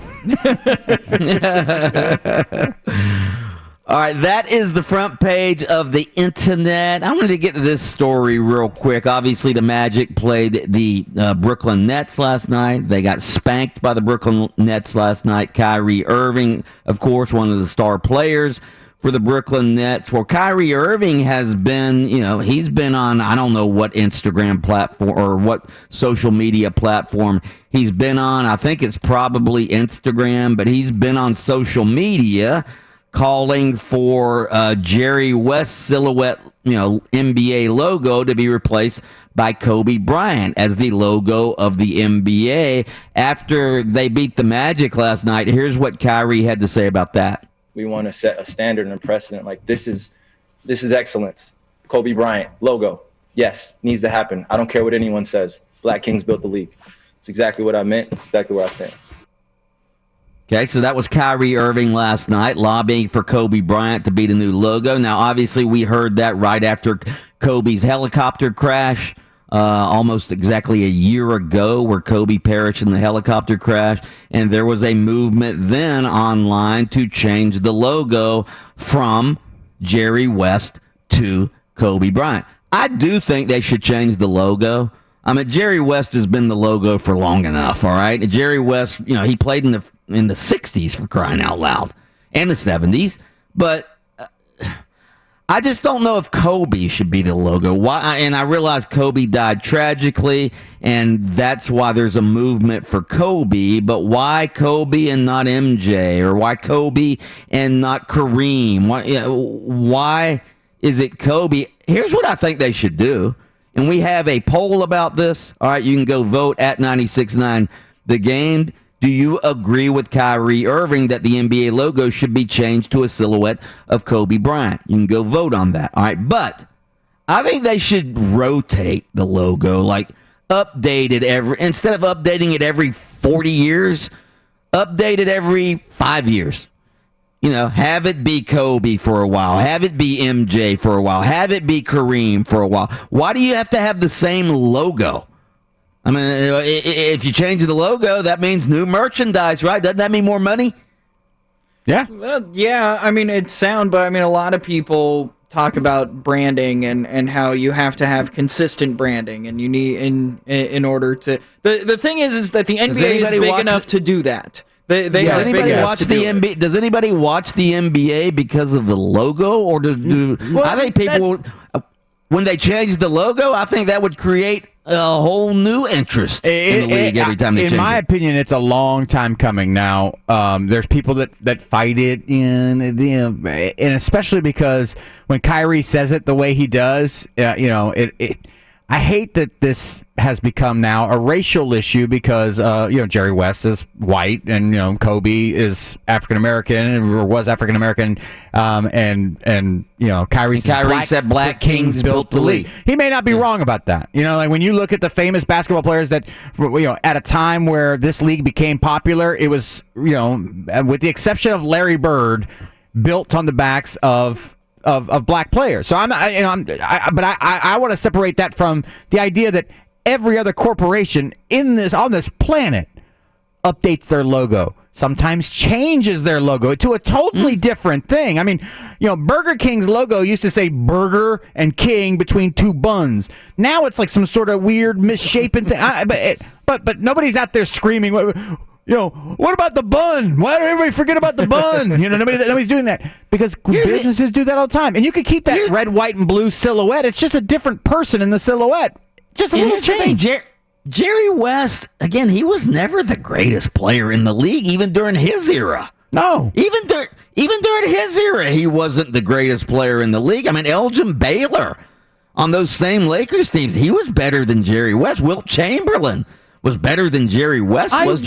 All right, that is the front page of the internet. I wanted to get to this story real quick. Obviously, the Magic played the Brooklyn Nets last night. They got spanked by the Brooklyn Nets last night. Kyrie Irving, of course, one of the star players for the Brooklyn Nets. Well, Kyrie Irving has been, he's been on, I don't know what Instagram platform or what social media platform he's been on. I think it's probably Instagram, but he's been on social media calling for Jerry West silhouette, NBA logo to be replaced by Kobe Bryant as the logo of the NBA. After they beat the Magic last night, here's what Kyrie had to say about that. We want to set a standard and a precedent. Like, this is excellence. Kobe Bryant logo. Yes, needs to happen. I don't care what anyone says. Black Kings built the league. It's exactly what I meant. It's exactly where I stand. Okay, so that was Kyrie Irving last night, lobbying for Kobe Bryant to be the new logo. Now, obviously, we heard that right after Kobe's helicopter crash, almost exactly a year ago, where Kobe perished in the helicopter crash. And there was a movement then online to change the logo from Jerry West to Kobe Bryant. I do think they should change the logo. I mean, Jerry West has been the logo for long enough, all right? Jerry West, he played in the 60s, for crying out loud, and the 70s, but I just don't know if Kobe should be the logo. Why? And I realize Kobe died tragically, and that's why there's a movement for Kobe, but why Kobe and not MJ, or why Kobe and not Kareem? Why is it Kobe? Here's what I think they should do, and we have a poll about this. All right, you can go vote at 96.9 The Game. Do you agree with Kyrie Irving that the NBA logo should be changed to a silhouette of Kobe Bryant? You can go vote on that. All right, but I think they should rotate the logo, like update it instead of updating it every 40 years, update it every 5 years. Have it be Kobe for a while, have it be MJ for a while, have it be Kareem for a while. Why do you have to have the same logo? I mean, if you change the logo, that means new merchandise, right? Doesn't that mean more money? Yeah. Well, yeah. I mean, it's sound, but I mean, a lot of people talk about branding and how you have to have consistent branding, and you need in order to. The thing is that the NBA is big enough to do that. They are big enough to do it. Does anybody watch the NBA because of the logo, or I think people when they change the logo, I think that would create a whole new interest in the league every time they change it. In my opinion, it's a long time coming now. There's people that fight it, and especially because when Kyrie says it the way he does, I hate that this has become now a racial issue because Jerry West is white and Kobe is African American or was African American, and Kyrie said black kings built the league. He may not be wrong about that. Like when you look at the famous basketball players that at a time where this league became popular, it was with the exception of Larry Bird, built on the backs of black players. So I want to separate that from the idea that every other corporation on this planet updates their logo, sometimes changes their logo to a totally different thing. I mean, Burger King's logo used to say burger and king between two buns. Now it's like some sort of weird misshapen thing. But nobody's out there screaming, what about the bun? Why did everybody forget about the bun? Nobody's doing that because businesses do that all the time. And you could keep that red, white, and blue silhouette. It's just a different person in the silhouette. Just a little change. Jerry West, again, he was never the greatest player in the league, even during his era. No. Even during his era, he wasn't the greatest player in the league. I mean, Elgin Baylor on those same Lakers teams, he was better than Jerry West. Wilt Chamberlain was better than Jerry West was.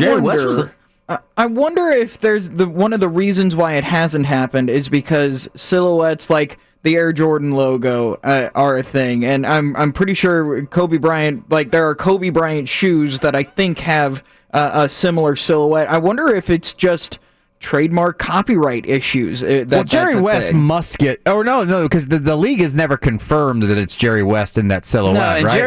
I wonder if there's one of the reasons why it hasn't happened is because silhouettes like the Air Jordan logo are a thing, and I'm pretty sure Kobe Bryant, there are Kobe Bryant shoes that I think have a similar silhouette. I wonder if it's just trademark copyright issues. Jerry West must get. Oh no, because the league has never confirmed that it's Jerry West in that silhouette. No, and right?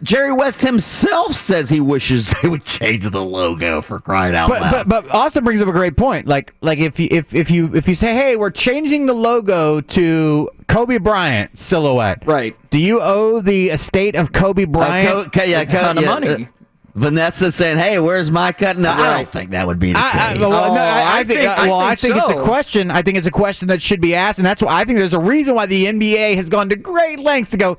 Jerry West himself says he wishes they would change the logo, for crying out loud. But Austin brings up a great point. Like if you say, hey, we're changing the logo to Kobe Bryant silhouette, right? Do you owe the estate of Kobe Bryant a ton of money? Vanessa saying, "Hey, where's my cut?" No, I don't think that would be the case. I think it's a question. I think it's a question that should be asked, and that's why I think there's a reason why the NBA has gone to great lengths to go.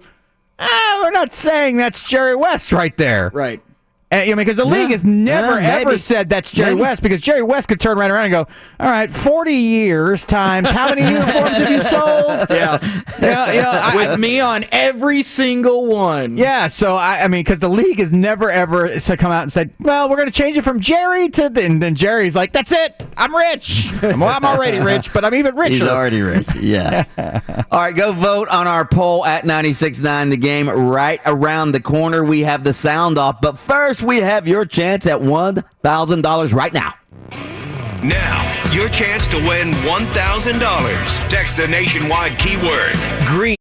We're not saying that's Jerry West right there, right? Because the league has never ever said that's Jerry West, because Jerry West could turn right around and go, all right, 40 years times how many uniforms have you sold? With me on every single one. Yeah, so I mean, because the league has never ever come out and said, well, we're going to change it from Jerry to, and then Jerry's like, that's it, I'm rich. Well, I'm already rich, but I'm even richer. He's already rich, yeah. All right, go vote on our poll at 96.9 The Game. Right around the corner, we have the sound off, but first, we have your chance at $1,000 right now. Now, your chance to win $1,000. Text the nationwide keyword GREEN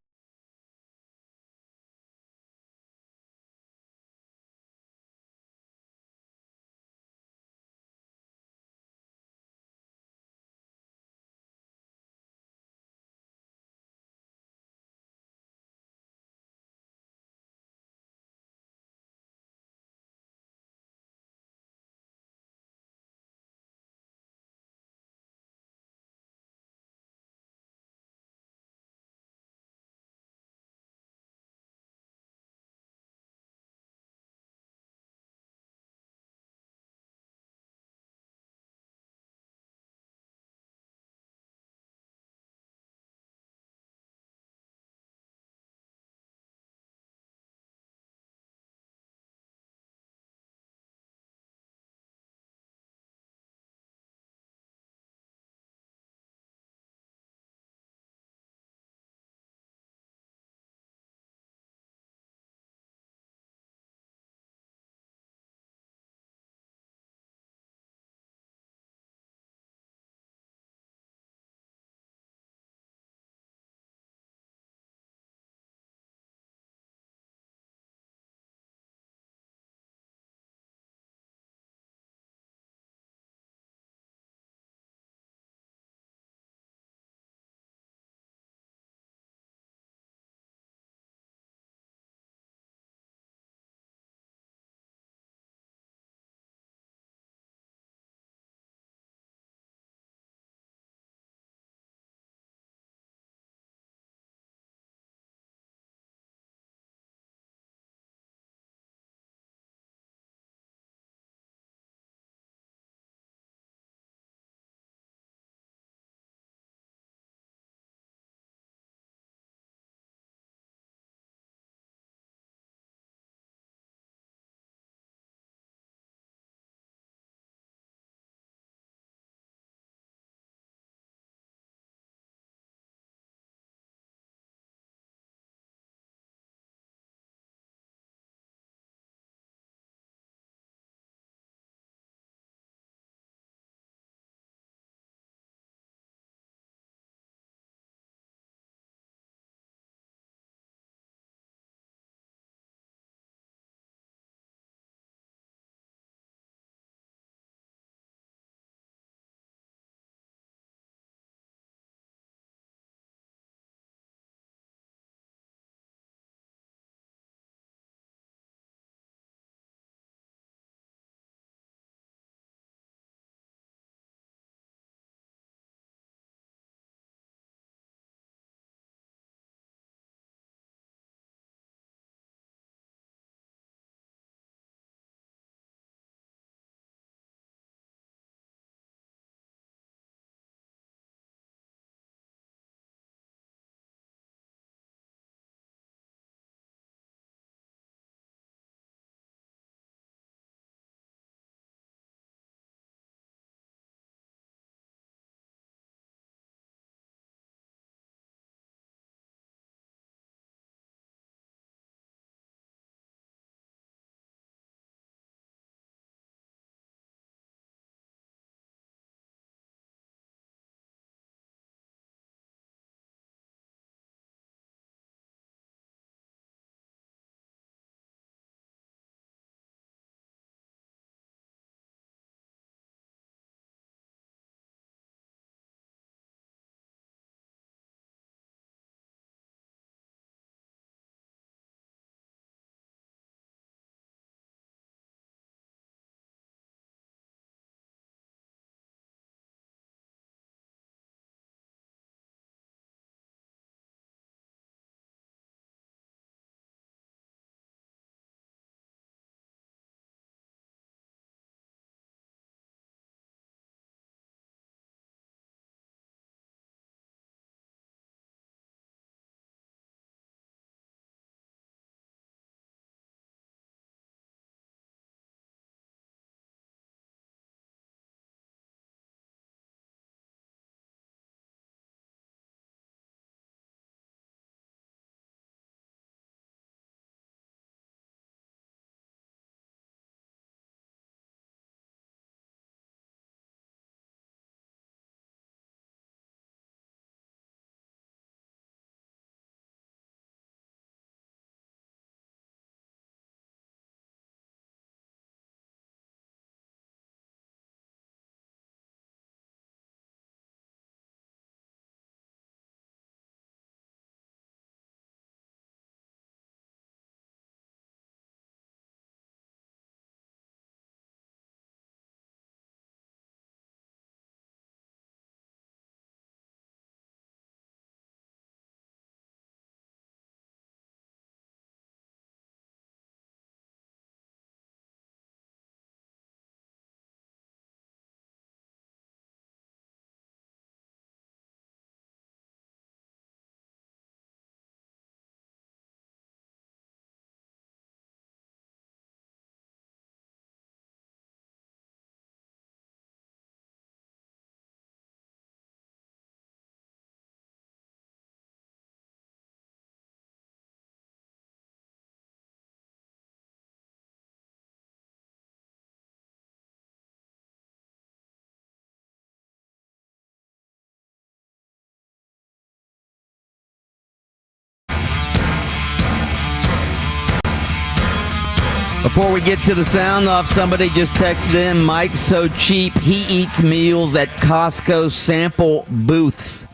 Before we get to the sound off, somebody just texted in, Mike's so cheap, he eats meals at Costco sample booths.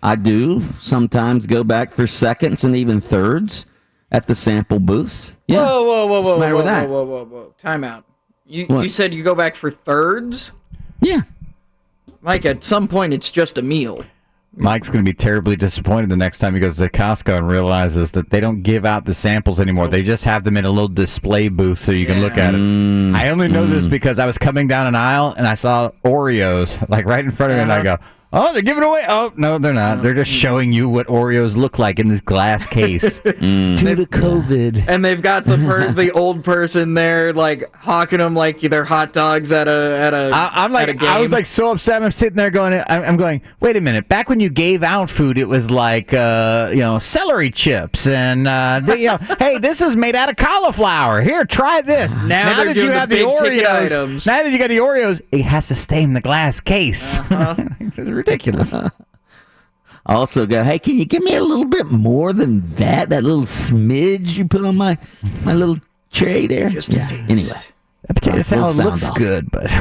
I do sometimes go back for seconds and even thirds at the sample booths. Yeah. Whoa. What's the matter with that? Whoa. Time out. You said you go back for thirds? Yeah. Mike, at some point it's just a meal. Mike's going to be terribly disappointed the next time he goes to Costco and realizes that they don't give out the samples anymore. They just have them in a little display booth so you can look at it. I only know this because I was coming down an aisle and I saw Oreos like right in front of me, and I go, oh, they're giving away. Oh, no, they're not. They're just showing you what Oreos look like in this glass case. Due to COVID. And they've got the old person there, like, hawking them like they're hot dogs at a game. I was like so upset. I'm sitting there going, I'm going, wait a minute. Back when you gave out food, it was like, celery chips. And, hey, this is made out of cauliflower. Here, try this. Now that you have the Oreos, now that you got the Oreos, it has to stay in the glass case. It's ridiculous. I also go, hey, can you give me a little bit more than that? That little smidge you put on my little tray there? Just a taste. Anyway. That potato salad looks good, but...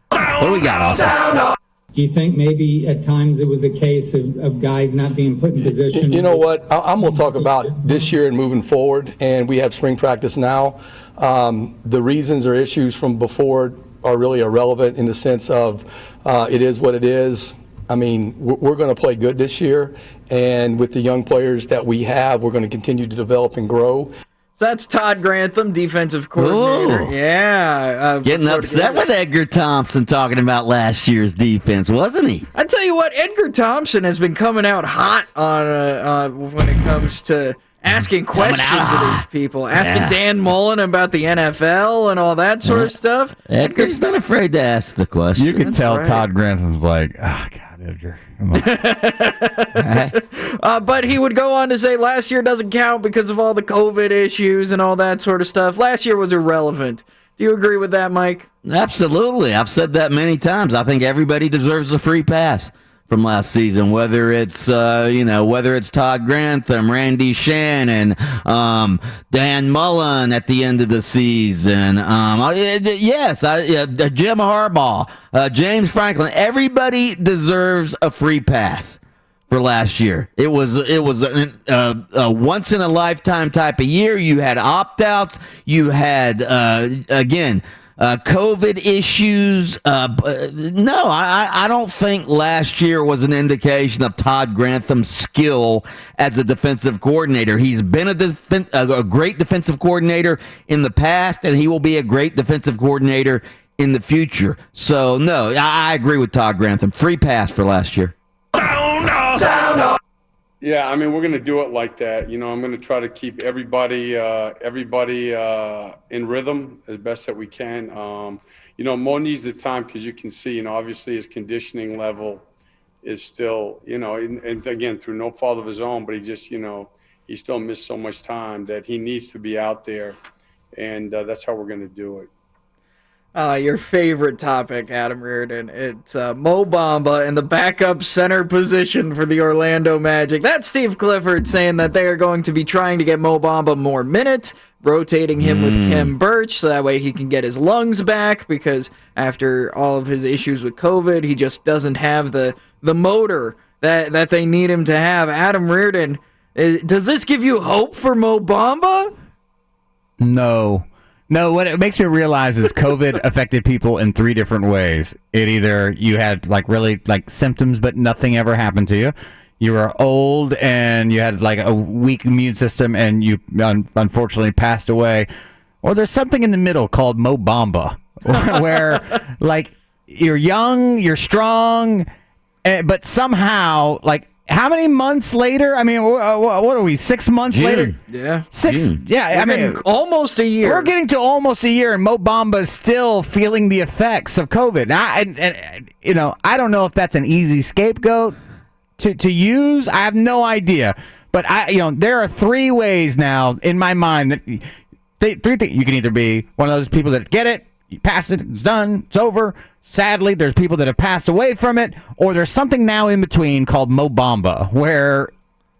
What do we got, also? Do you think maybe at times it was a case of guys not being put in position? You know what? I'm going to talk about this year and moving forward, and we have spring practice now. The reasons or issues from before are really irrelevant in the sense of it is what it is. I mean, we're going to play good this year, and with the young players that we have, we're going to continue to develop and grow. So that's Todd Grantham, defensive coordinator. Ooh. Yeah. Getting upset with Edgar Thompson talking about last year's defense, wasn't he? I tell you what, Edgar Thompson has been coming out hot on when it comes to asking questions to these people, asking Dan Mullen about the NFL and all that sort of stuff. Edgar's not afraid to ask the question. You could tell Todd Grantham's like, oh, God, Edgar. Come on. But he would go on to say last year doesn't count because of all the COVID issues and all that sort of stuff. Last year was irrelevant. Do you agree with that, Mike? Absolutely. I've said that many times. I think everybody deserves a free pass from last season, whether it's Todd Grantham, Randy Shannon, Dan Mullen at the end of the season, Jim Harbaugh, James Franklin. Everybody deserves a free pass for last year. It was a once in a lifetime type of year. You had opt-outs. You had COVID issues. No, I don't think last year was an indication of Todd Grantham's skill as a defensive coordinator. He's been a great defensive coordinator in the past, and he will be a great defensive coordinator in the future. So, no, I agree with Todd Grantham. Free pass for last year. Sound off. Yeah, I mean, we're going to do it like that. I'm going to try to keep everybody in rhythm as best that we can. Mo needs the time because you can see, obviously his conditioning level is still, and again, through no fault of his own, but he just, he still missed so much time that he needs to be out there. And that's how we're going to do it. Your favorite topic, Adam Reardon. It's Mo Bamba in the backup center position for the Orlando Magic. That's Steve Clifford saying that they are going to be trying to get Mo Bamba more minutes, rotating him with Kem Birch so that way he can get his lungs back, because after all of his issues with COVID, he just doesn't have the motor that they need him to have. Adam Reardon, does this give you hope for Mo Bamba? No, what it makes me realize is COVID affected people in three different ways. It either you had really symptoms, but nothing ever happened to you. You were old and you had a weak immune system and you unfortunately passed away. Or there's something in the middle called Mo Bamba, where you're young, you're strong, but somehow how many months later? I mean, what are we? 6 months later? Yeah. 6. June. Yeah. I mean, almost a year. We're getting to almost a year, and Mo Bamba is still feeling the effects of COVID. I don't know if that's an easy scapegoat to use. I have no idea. But there are three ways now in my mind that three things. You can either be one of those people that get it, you pass it, it's done, it's over. Sadly, there's people that have passed away from it, or there's something now in between called Mo Bamba, where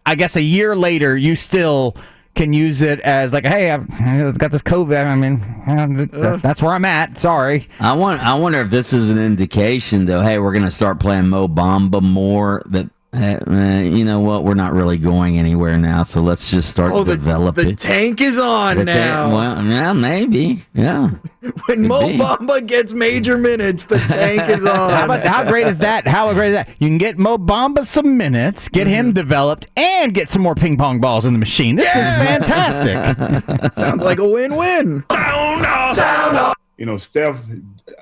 I guess a year later you still can use it as like, hey, I've got this COVID. I mean, that's where I'm at. Sorry. I wonder if this is an indication, though. Hey, we're going to start playing Mo Bamba more. That you know what? We're not really going anywhere now, so let's just start developing. The tank is on now. Well, yeah, maybe. Yeah. When Mo Bamba gets major minutes, the tank is on. How great is that? How great is that? You can get Mo Bamba some minutes, get him developed, and get some more ping pong balls in the machine. This is fantastic. Sounds like a win-win. Sound off. You know, Steph,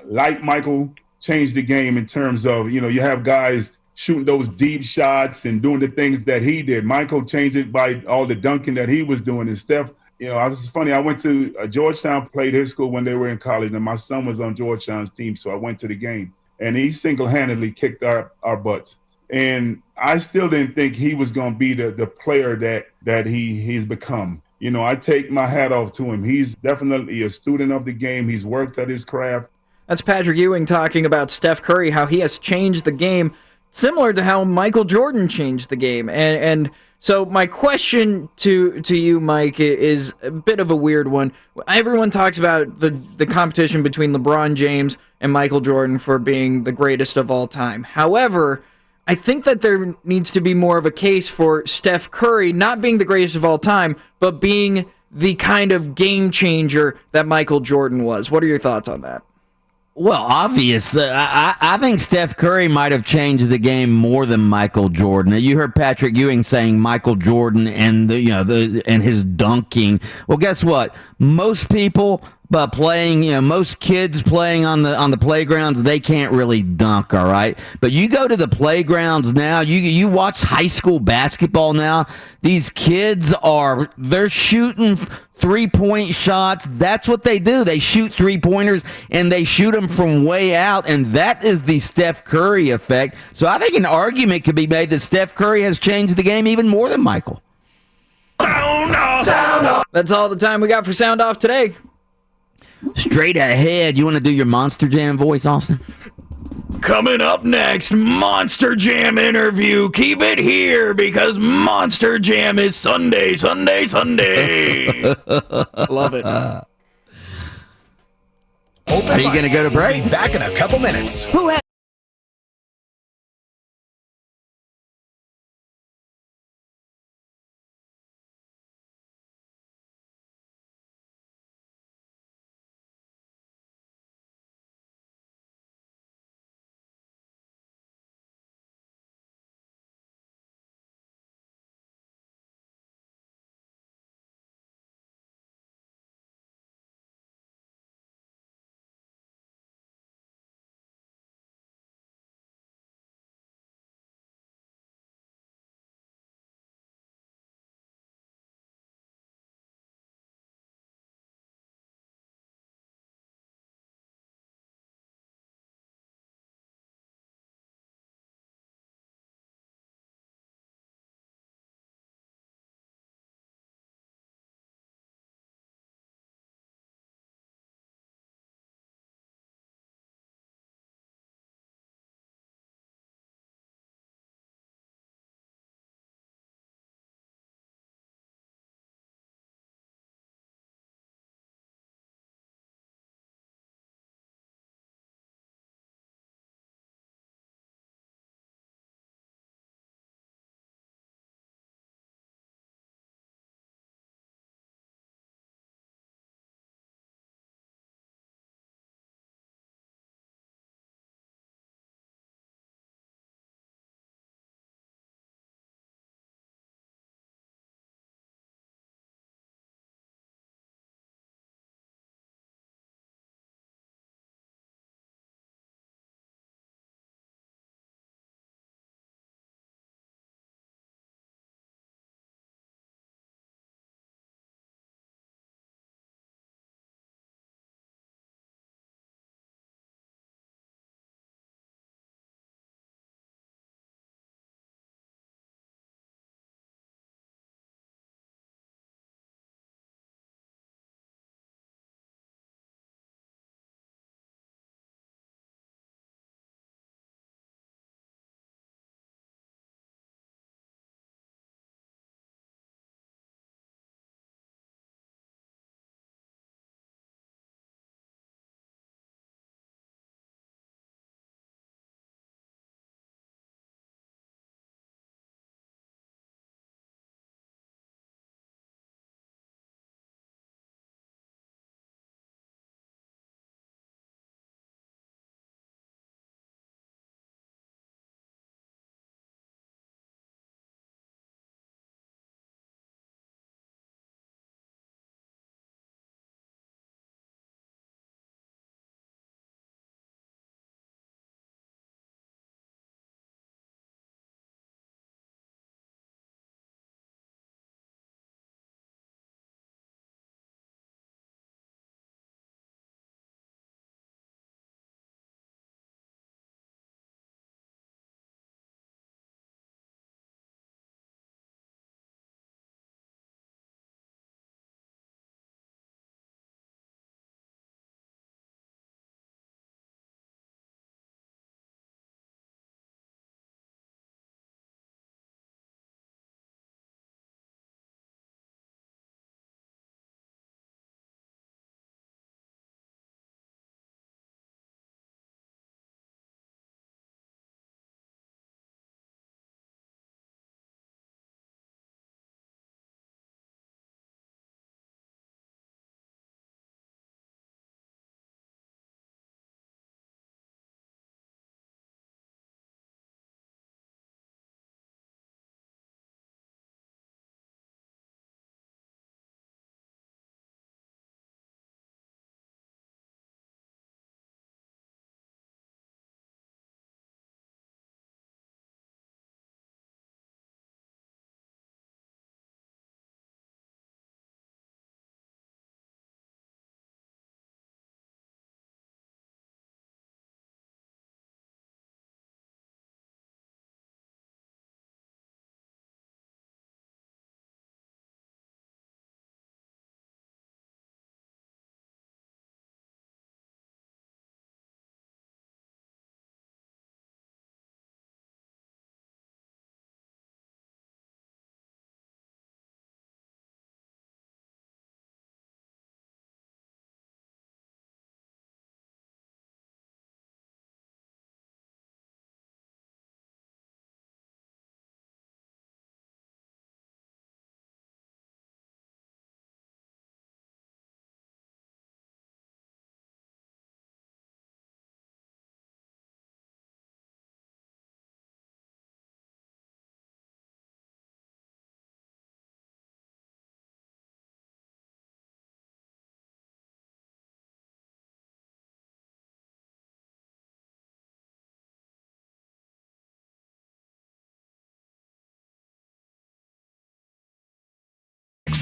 like Michael, changed the game in terms of, you know, you have guys shooting those deep shots and doing the things that he did. Michael changed it by all the dunking that he was doing. And Steph, you know, it's funny. I went to Georgetown, played his school when they were in college, and my son was on Georgetown's team, so I went to the game. And he single-handedly kicked our butts. And I still didn't think he was going to be the player that he's become. You know, I take my hat off to him. He's definitely a student of the game. He's worked at his craft. That's Patrick Ewing talking about Steph Curry, how he has changed the game, similar to how Michael Jordan changed the game. And so my question to you, Mike, is a bit of a weird one. Everyone talks about the competition between LeBron James and Michael Jordan for being the greatest of all time. However, I think that there needs to be more of a case for Steph Curry not being the greatest of all time, but being the kind of game changer that Michael Jordan was. What are your thoughts on that? Well, obvious. I think Steph Curry might have changed the game more than Michael Jordan. You heard Patrick Ewing saying Michael Jordan and and his dunking. Well, guess what? Most people playing, most kids playing on the playgrounds, they can't really dunk, all right? But you go to the playgrounds now, you watch high school basketball now, these kids they're shooting three-point shots. That's what they do. They shoot three-pointers, and they shoot them from way out, and that is the Steph Curry effect. So I think an argument could be made that Steph Curry has changed the game even more than Michael. Sound off. That's all the time we got for Sound Off today. Straight ahead. You want to do your Monster Jam voice, Austin? Coming up next, Monster Jam interview. Keep it here because Monster Jam is Sunday. Love it. Are you going to go to break? Be back in a couple minutes. Who has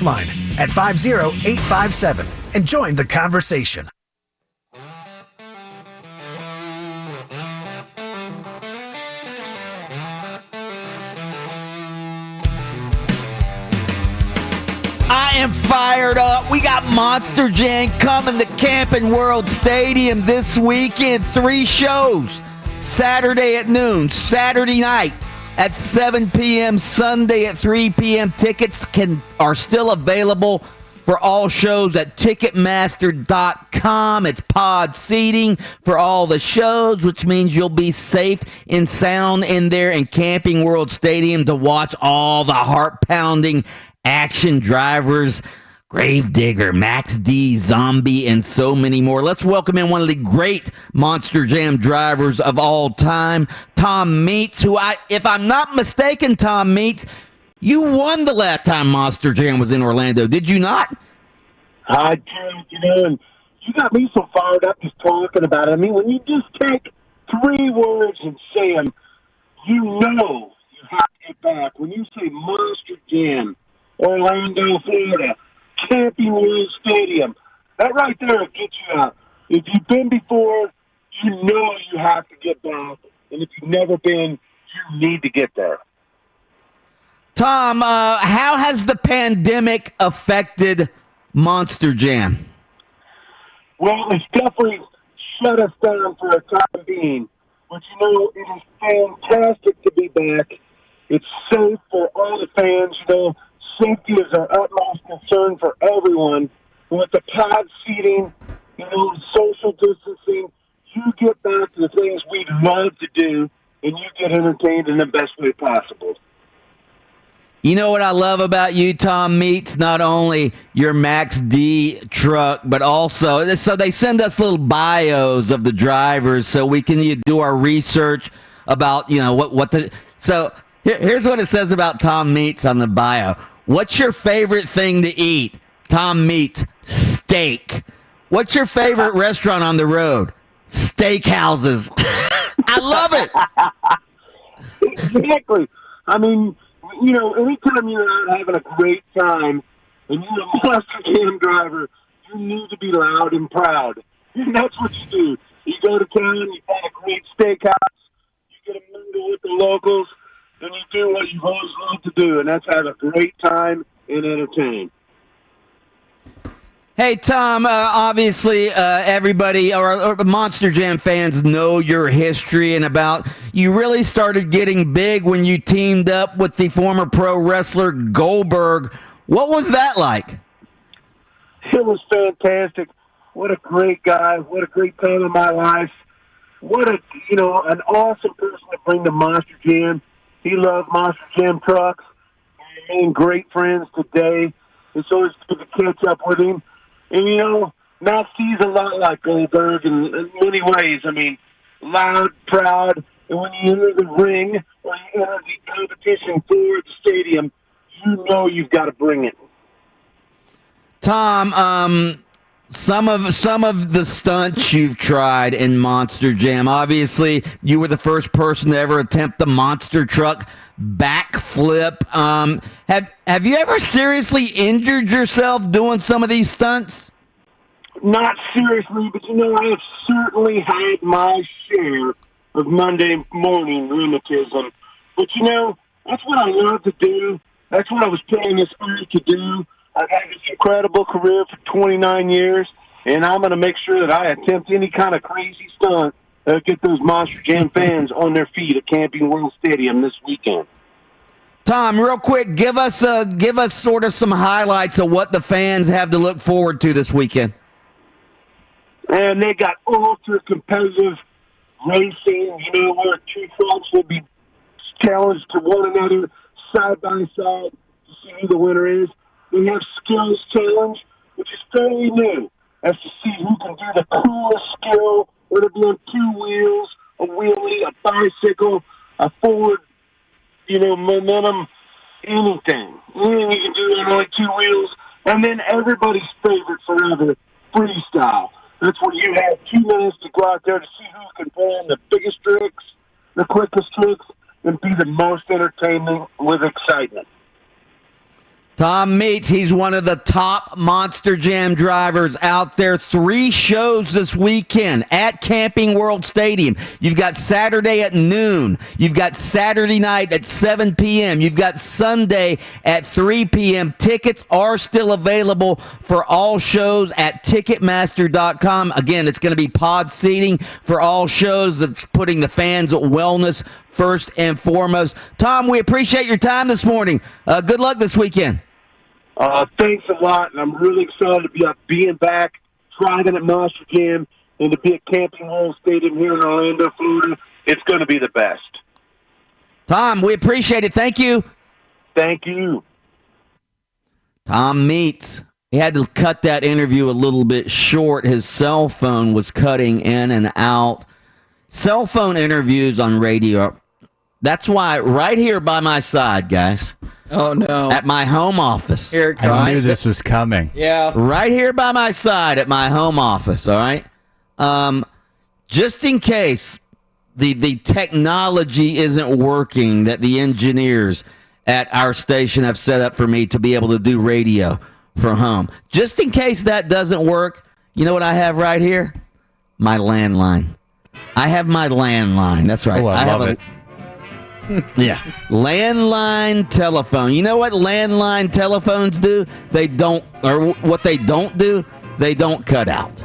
text line at 50857 and join the conversation. I am fired up. We got Monster Jam coming to Camping World Stadium this weekend. 3 shows. Saturday at noon, Saturday night at 7 p.m., Sunday at 3 p.m. Tickets are still available for all shows at Ticketmaster.com. It's pod seating for all the shows, which means you'll be safe and sound in there in Camping World Stadium to watch all the heart-pounding action drivers, Gravedigger, Max D, Zombie, and so many more. Let's welcome in one of the great Monster Jam drivers of all time, Tom Meets, who if I'm not mistaken, Tom Meets, you won the last time Monster Jam was in Orlando, did you not? I did, and you got me so fired up just talking about it. I mean, when you just take 3 words and say them, you know you have to get back. When you say Monster Jam, Orlando, Florida, Camping World Stadium, that right there will get you out. If you've been before, you know you have to get back. And if you've never been, you need to get there. Tom, how has the pandemic affected Monster Jam? Well, it's definitely shut us down for a time being. But, it is fantastic to be back. It's safe for all the fans, Safety is our utmost concern for everyone. With the pod seating, social distancing, you get back to the things we love to do, and you get entertained in the best way possible. You know what I love about you, Tom Meets? Not only your Max D truck, but also, so they send us little bios of the drivers so we can do our research about, so here's what it says about Tom Meets on the bio. What's your favorite thing to eat? Tom Meets, steak. What's your favorite restaurant on the road? Steakhouses. I love it. Exactly. I mean, anytime you're out having a great time and you're a Monster Jam driver, you need to be loud and proud. And that's what you do. You go to town, you find a great steakhouse, you get a mingle with the locals, and you do what you've always loved to do, and that's have a great time and entertain. Hey, Tom, obviously everybody or Monster Jam fans know your history and about you really started getting big when you teamed up with the former pro wrestler Goldberg. What was that like? It was fantastic. What a great guy. What a great time in my life. What an awesome person to bring to Monster Jam. He loved Monster Jam trucks. We remain great friends today. It's always good to catch up with him. And, Max D's a lot like Goldberg in many ways. I mean, loud, proud, and when you enter the ring or you enter the competition for the stadium, you know you've got to bring it. Tom, some of the stunts you've tried in Monster Jam. Obviously, you were the first person to ever attempt the monster truck backflip. Have you ever seriously injured yourself doing some of these stunts? Not seriously, but I have certainly had my share of Monday morning rheumatism. But that's what I love to do. That's what I was put on this earth to do. I've had this incredible career for 29 years, and I'm going to make sure that I attempt any kind of crazy stunt to get those Monster Jam fans on their feet at Camping World Stadium this weekend. Tom, real quick, give us sort of some highlights of what the fans have to look forward to this weekend. And they got ultra competitive racing, where 2 trucks will be challenged to one another side by side to see who the winner is. We have skills challenge, which is fairly new, as to see who can do the coolest skill, whether it be on 2 wheels, a wheelie, a bicycle, a forward, momentum, anything. Anything you can do on only 2 wheels. And then everybody's favorite forever, freestyle. That's where you have 2 minutes to go out there to see who can pull in the biggest tricks, the quickest tricks, and be the most entertaining with excitement. Tom Meets, he's one of the top Monster Jam drivers out there. 3 shows this weekend at Camping World Stadium. You've got Saturday at noon. You've got Saturday night at 7 p.m. You've got Sunday at 3 p.m. Tickets are still available for all shows at Ticketmaster.com. Again, it's going to be pod seating for all shows. That's putting the fans' wellness first and foremost. Tom, we appreciate your time this morning. Good luck this weekend. Thanks a lot, and I'm really excited to be being back, driving at Monster Jam, and to be at Camping World Stadium here in Orlando, Florida. It's going to be the best. Tom, we appreciate it. Thank you. Thank you. Tom Meets. He had to cut that interview a little bit short. His cell phone was cutting in and out. Cell phone interviews on radio. That's why right here by my side, guys. Oh, no. At my home office. Here it comes. I knew this was coming. Yeah. Right here by my side at my home office, all right? Just in case the technology isn't working that the engineers at our station have set up for me to be able to do radio from home. Just in case that doesn't work, you know what I have right here? My landline. I have my landline. That's right. Oh, I love it. Yeah. Landline telephone. You know what landline telephones do? They don't, or what they don't do, they don't cut out.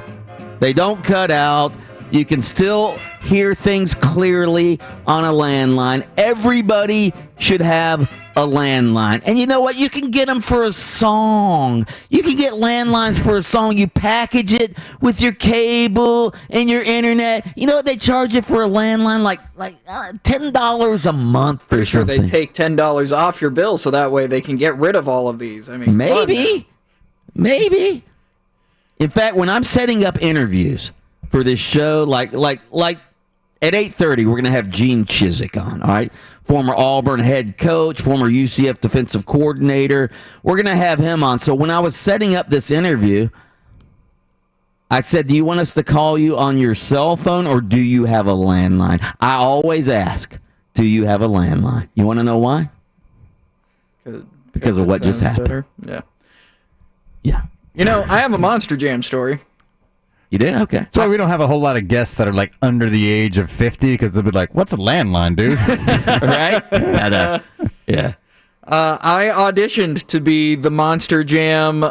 They don't cut out. You can still hear things clearly on a landline. Everybody should have a landline. And you know what? You can get them for a song. You can get landlines for a song. You package it with your cable and your internet. You know what they charge you for a landline? Like $10 a month or Pretty sure something. they take $10 off your bill so that way they can get rid of all of these. I mean, Maybe. In fact, when I'm setting up interviews for this show, like at 8:30, we're going to have Gene Chizik on, all right? Former Auburn head coach, former UCF defensive coordinator. We're going to have him on. So when I was setting up this interview, I said, do you want us to call you on your cell phone or do you have a landline? I always ask, do you have a landline? You want to know why? Because of what just happened. Better. Yeah. Yeah. You know, I have a Monster Jam story. You did? Okay. So we don't have a whole lot of guests that are like under the age of 50 because they'll be like, what's a landline, dude? Right? Yeah. I auditioned to be the Monster Jam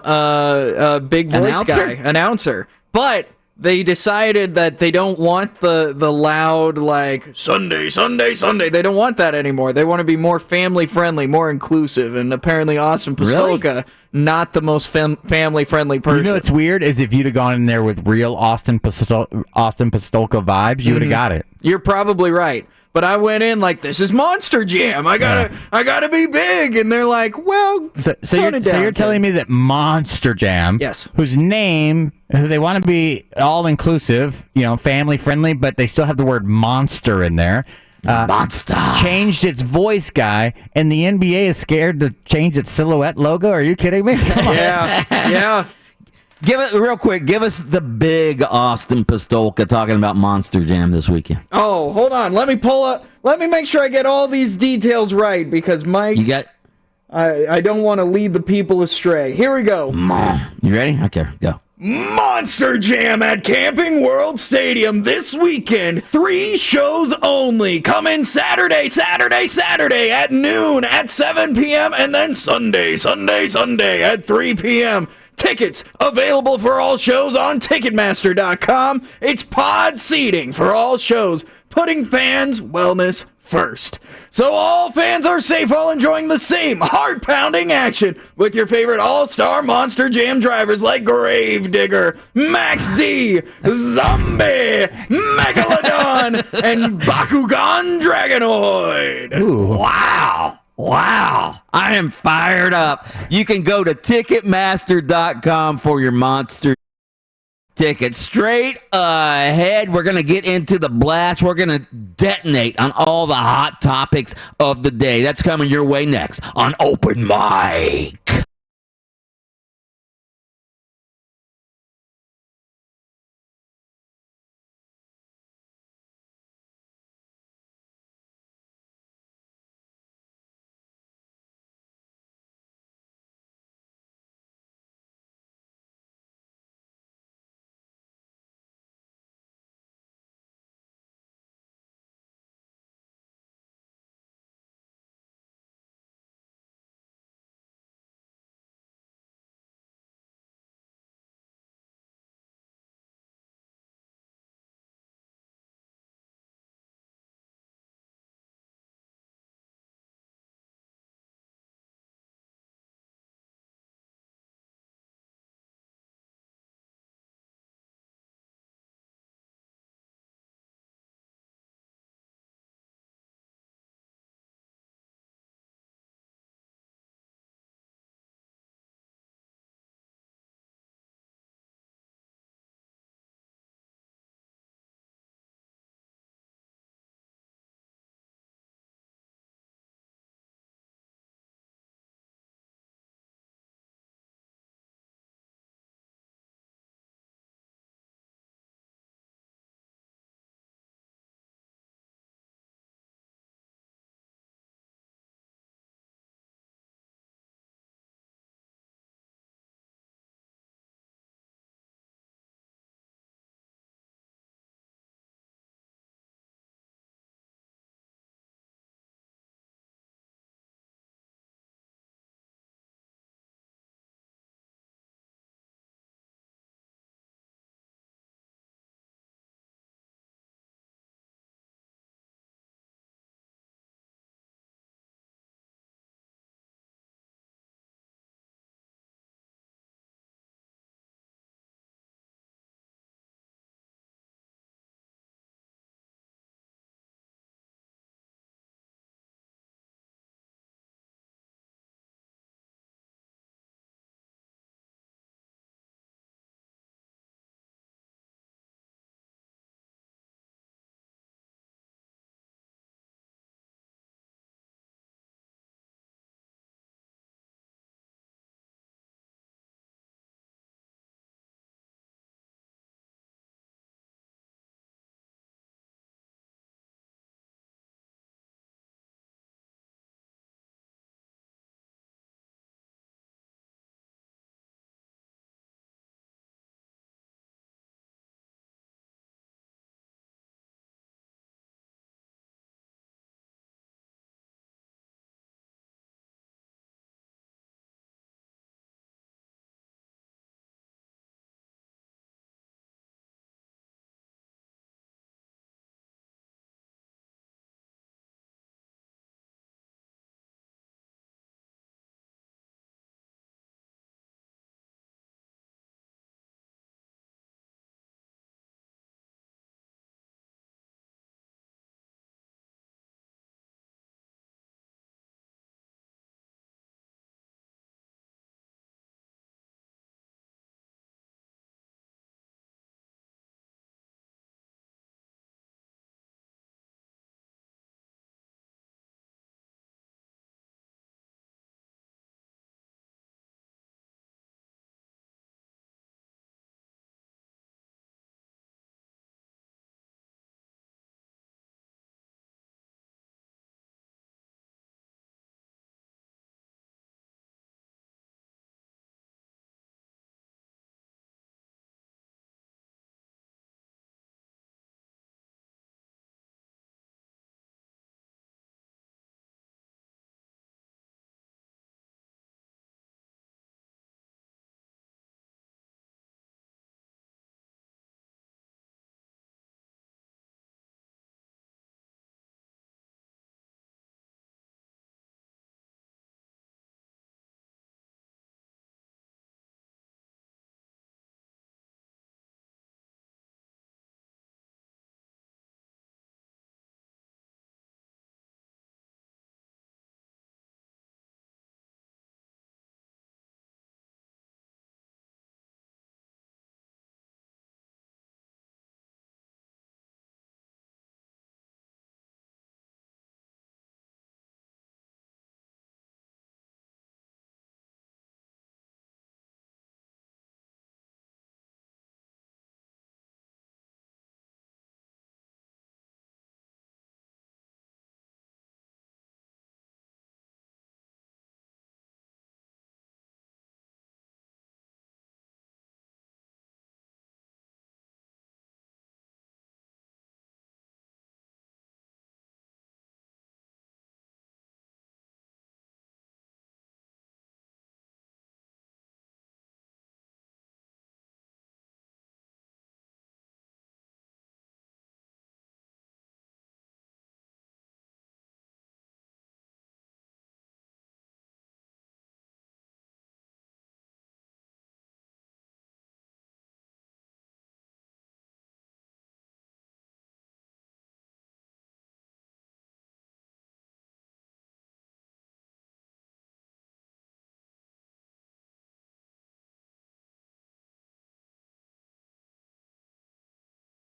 big voice announcer, but they decided that they don't want the loud, like, Sunday, Sunday, Sunday. They don't want that anymore. They want to be more family-friendly, more inclusive, and apparently Austin Pistolka, not the most family-friendly person. You know what's weird is if you'd have gone in there with real Austin Pistolka vibes, you would have got it. You're probably right. But I went in like, this is Monster Jam. I gotta be big, and they're like, well, so you're telling me that Monster Jam, yes, who they want to be all inclusive, family friendly, but they still have the word monster in there. Monster changed its voice guy, and the NBA is scared to change its silhouette logo. Are you kidding me? Come on. Yeah. Give it real quick. Give us the big Austin Pistolka talking about Monster Jam this weekend. Oh, hold on. Let me pull up. Let me make sure I get all these details right because Mike, I don't want to lead the people astray. Here we go. You ready? Okay, go. Monster Jam at Camping World Stadium this weekend. 3 shows only. Come in Saturday at noon at 7 p.m. and then Sunday at 3 p.m. Tickets available for all shows on Ticketmaster.com. It's pod seating for all shows, putting fans' wellness first. So all fans are safe while enjoying the same heart-pounding action with your favorite all-star Monster Jam drivers like Gravedigger, Max D, Zombie, Megalodon, and Bakugan Dragonoid. Ooh. Wow. I am fired up. You can go to Ticketmaster.com for your Monster tickets. Straight ahead, we're going to get into the blast. We're going to detonate on all the hot topics of the day. That's coming your way next on Open Mic.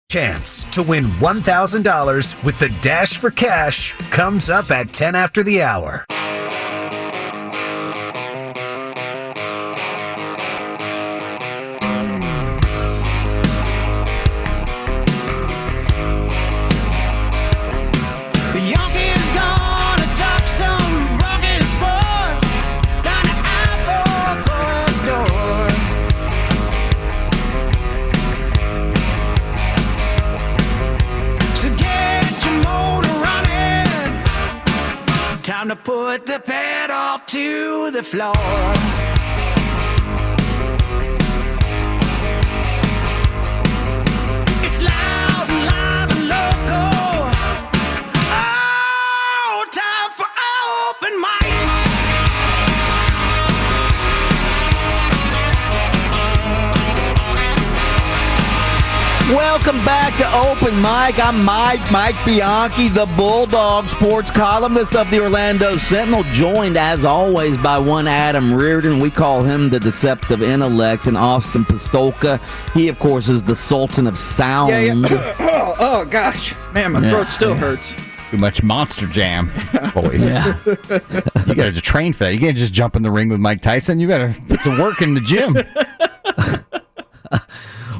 Chance to win $1,000 with the Dash for Cash comes up at 10 after the hour. Time to put the pedal to the floor. It's loud and live and local. Oh, time for open mic. Welcome back to Open Mic. I'm Mike Bianchi, the Bulldog sports columnist of the Orlando Sentinel, joined as always by one Adam Reardon. We call him the deceptive intellect, and Austin Pistolka. He, of course, is the Sultan of Sound. Yeah. Oh, gosh. Man, my throat still hurts. Too much Monster Jam, boys. Yeah. You got to train for that. You can't just jump in the ring with Mike Tyson. You got to put some work in the gym.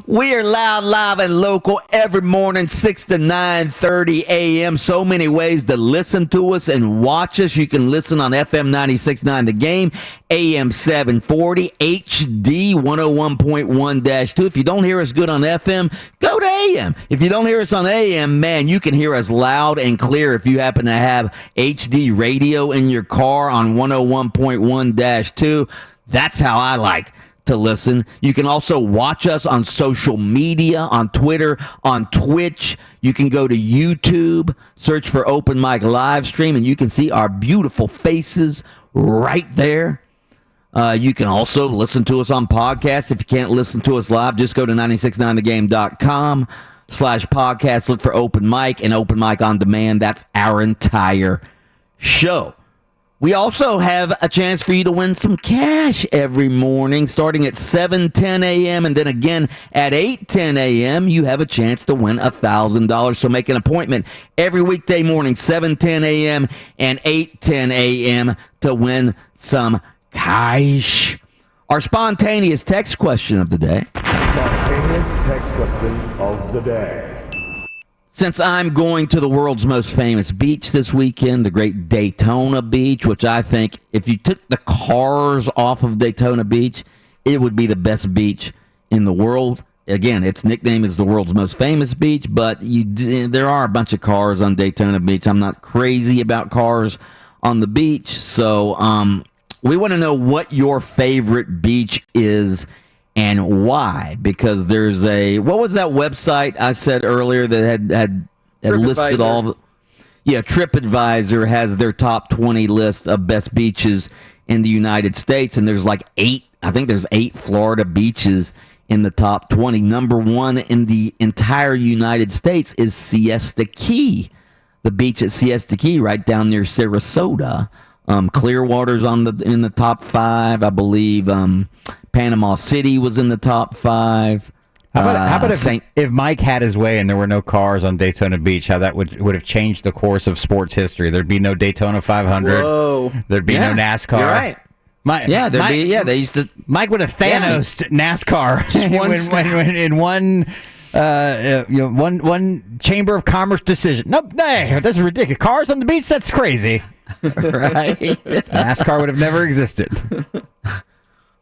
We are loud, live, and local every morning, 6 to 9:30 a.m. So many ways to listen to us and watch us. You can listen on FM 96.9 The Game, AM 740, HD 101.1-2. If you don't hear us good on FM, go to AM. If you don't hear us on AM, man, you can hear us loud and clear if you happen to have HD radio in your car on 101.1-2. That's how I like to listen. You can also watch us on social media, on Twitter, on Twitch. You can go to YouTube, search for Open Mic live stream, and you can see our beautiful faces right there. You can also listen to us on podcasts. If you can't listen to us live, just go to 969thegame.com/podcast. Look for Open Mic and Open Mic on Demand. That's our entire show. We also have a chance for you to win some cash every morning, starting at 7:10 a.m. and then again at 8:10 a.m. You have a chance to win $1,000. So make an appointment every weekday morning, 7:10 a.m. and 8:10 a.m. to win some cash. Our spontaneous text question of the day. Spontaneous text question of the day. Since I'm going to the world's most famous beach this weekend, the great Daytona Beach, which I think if you took the cars off of Daytona Beach, it would be the best beach in the world. Again, its nickname is the world's most famous beach, but there are a bunch of cars on Daytona Beach. I'm not crazy about cars on the beach, so we want to know what your favorite beach is and why, because there's what was that website I said earlier that had listed all the... Yeah, TripAdvisor has their top 20 list of best beaches in the United States, and there's like 8 Florida beaches in the top 20. Number 1 in the entire United States is Siesta Key, the beach at Siesta Key right down near Sarasota. Clearwater's in the top 5, I believe. Panama City was in the top 5. How about if Mike had his way and there were no cars on Daytona Beach, how that would have changed the course of sports history? There'd be no Daytona 500. Whoa. There'd be no NASCAR. You're right. They used to. Mike would have Thanos NASCAR in one Chamber of Commerce decision. No, that's ridiculous. Cars on the beach? That's crazy. Right? NASCAR would have never existed.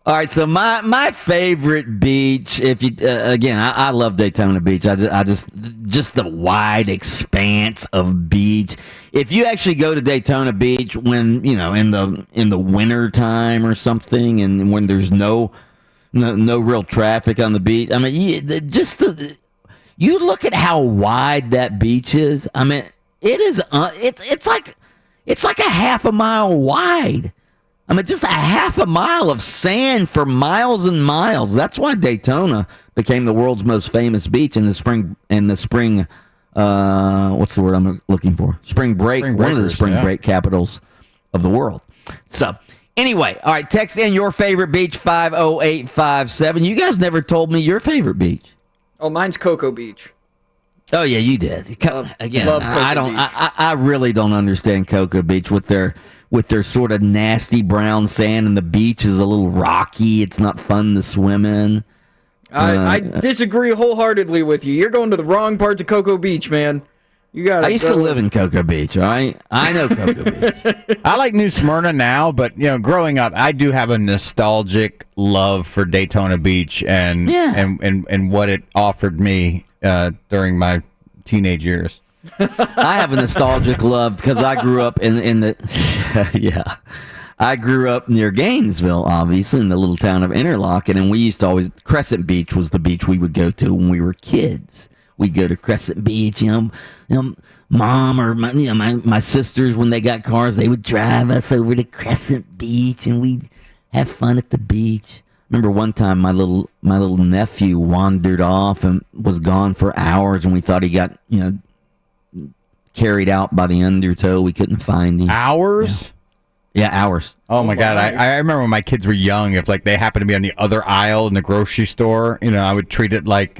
All right, so my favorite beach, if you again, I love Daytona Beach. I just the wide expanse of beach. If you actually go to Daytona Beach when in the winter time or something, and when there's no real traffic on the beach, I mean, you look at how wide that beach is. I mean, it is it's like a half a mile wide. I mean, just a half a mile of sand for miles and miles. That's why Daytona became the world's most famous beach in the spring. What's the word I'm looking for? Spring break. One of the spring break capitals of the world. So, anyway, all right. Text in your favorite beach 50857. You guys never told me your favorite beach. Oh, mine's Cocoa Beach. Oh yeah, you did. Again, love Cocoa I don't. Beach. I really don't understand Cocoa Beach with their sort of nasty brown sand, and the beach is a little rocky. It's not fun to swim in. I disagree wholeheartedly with you. You're going to the wrong parts of Cocoa Beach, man. You got. I used to live in Cocoa Beach. All right, I know Cocoa Beach. I like New Smyrna now, but growing up, I do have a nostalgic love for Daytona Beach and what it offered me during my teenage years. I have a nostalgic love because I grew up in the I grew up near Gainesville, obviously, in the little town of Interlochen, and we used to always Crescent Beach was the beach we would go to when we were kids. We'd go to Crescent Beach, Mom or my sisters, when they got cars, they would drive us over to Crescent Beach, and we'd have fun at the beach. Remember one time my little nephew wandered off and was gone for hours, and we thought he got carried out by the undertow. We couldn't find him. Hours? Yeah, hours. Oh my God! I remember when my kids were young. If they happened to be on the other aisle in the grocery store, I would treat it like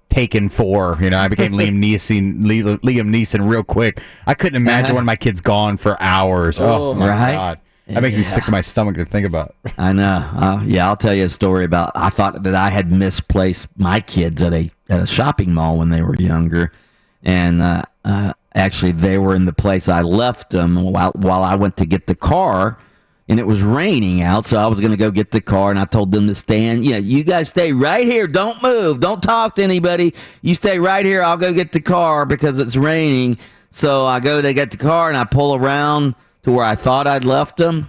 Taken 4. I became Liam Neeson real quick. I couldn't imagine one of my kids gone for hours. Oh my God! That makes me sick to my stomach to think about. I know. I'll tell you a story about. I thought that I had misplaced my kids at a shopping mall when they were younger, and actually they were in the place I left them while I went to get the car, and it was raining out, so I was going to go get the car, and I told them to stand. You guys stay right here. Don't move. Don't talk to anybody. You stay right here. I'll go get the car because it's raining. So I go to get the car, and I pull around to where I thought I'd left them,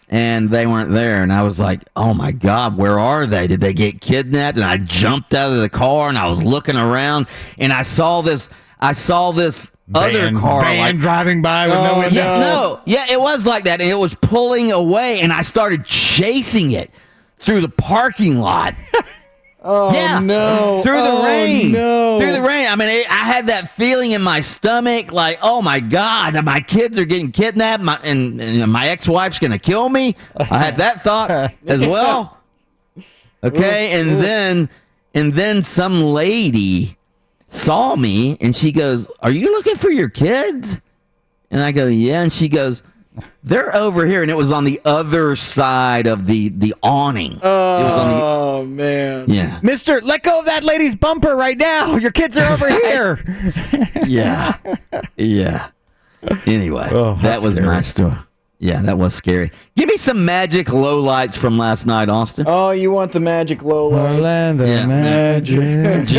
and they weren't there. And I was like, oh, my God, where are they? Did they get kidnapped? And I jumped out of the car, and I was looking around, and I saw this other car driving by with no window. It was like that, and it was pulling away, and I started chasing it through the parking lot. No! Through the rain. No! Through the rain. I mean, I had that feeling in my stomach, like, oh my God, my kids are getting kidnapped, and my ex-wife's gonna kill me. I had that thought as well. Okay, and then some lady saw me, and she goes, "Are you looking for your kids?" And I go, "Yeah." And she goes, "They're over here." And it was on the other side of the awning. Oh, man. Yeah. Mister, let go of that lady's bumper right now. Your kids are over here. Yeah. Anyway, that was my story. Yeah, that was scary. Give me some magic lowlights from last night, Austin. Oh, you want the magic lowlights? Orlando Magic. Who's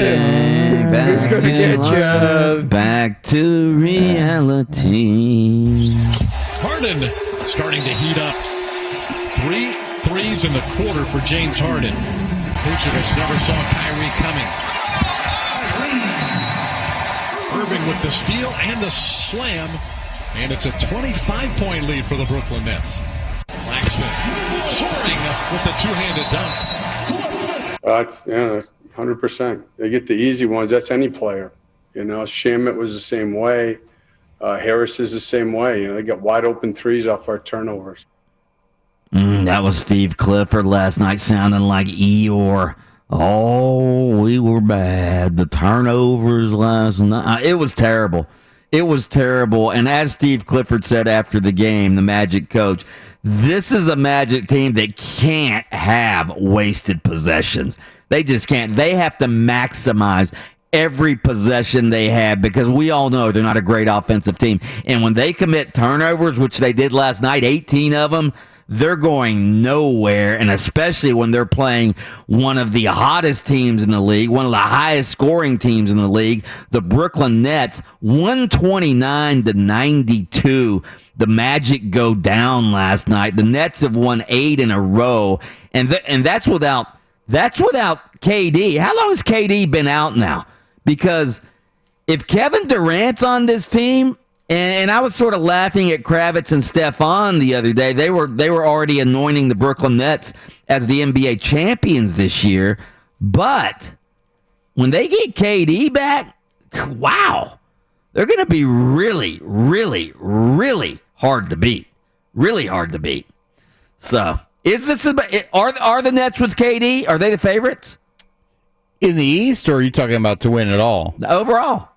going to get you? Back to reality. Harden starting to heat up. 3 threes in the quarter for James Harden. Vucevic never saw Kyrie coming. Irving with the steal and the slam. And it's a 25-point lead for the Brooklyn Nets. Blacksmith soaring with the two-handed dunk. That's 100%. They get the easy ones. That's any player. Shamet was the same way. Harris is the same way. They got wide open threes off our turnovers. That was Steve Clifford last night sounding like Eeyore. Oh, we were bad. The turnovers last night. It was terrible. It was terrible. And as Steve Clifford said after the game, the Magic coach, this is a Magic team that can't have wasted possessions. They just can't. They have to maximize every possession they have because we all know they're not a great offensive team. And when they commit turnovers, which they did last night, 18 of them, they're going nowhere, and especially when they're playing one of the hottest teams in the league, one of the highest scoring teams in the league, the Brooklyn Nets, 129-92. The Magic go down last night. The Nets have won 8 in a row, and that's without KD. How long has KD been out now? Because if Kevin Durant's on this team, and I was sort of laughing at Kravitz and Stephon the other day. They were already anointing the Brooklyn Nets as the NBA champions this year. But when they get KD back, wow, they're going to be really, really, really hard to beat. Really hard to beat. So, are the Nets with KD? Are they the favorites? In the East, or are you talking about to win it all? Overall.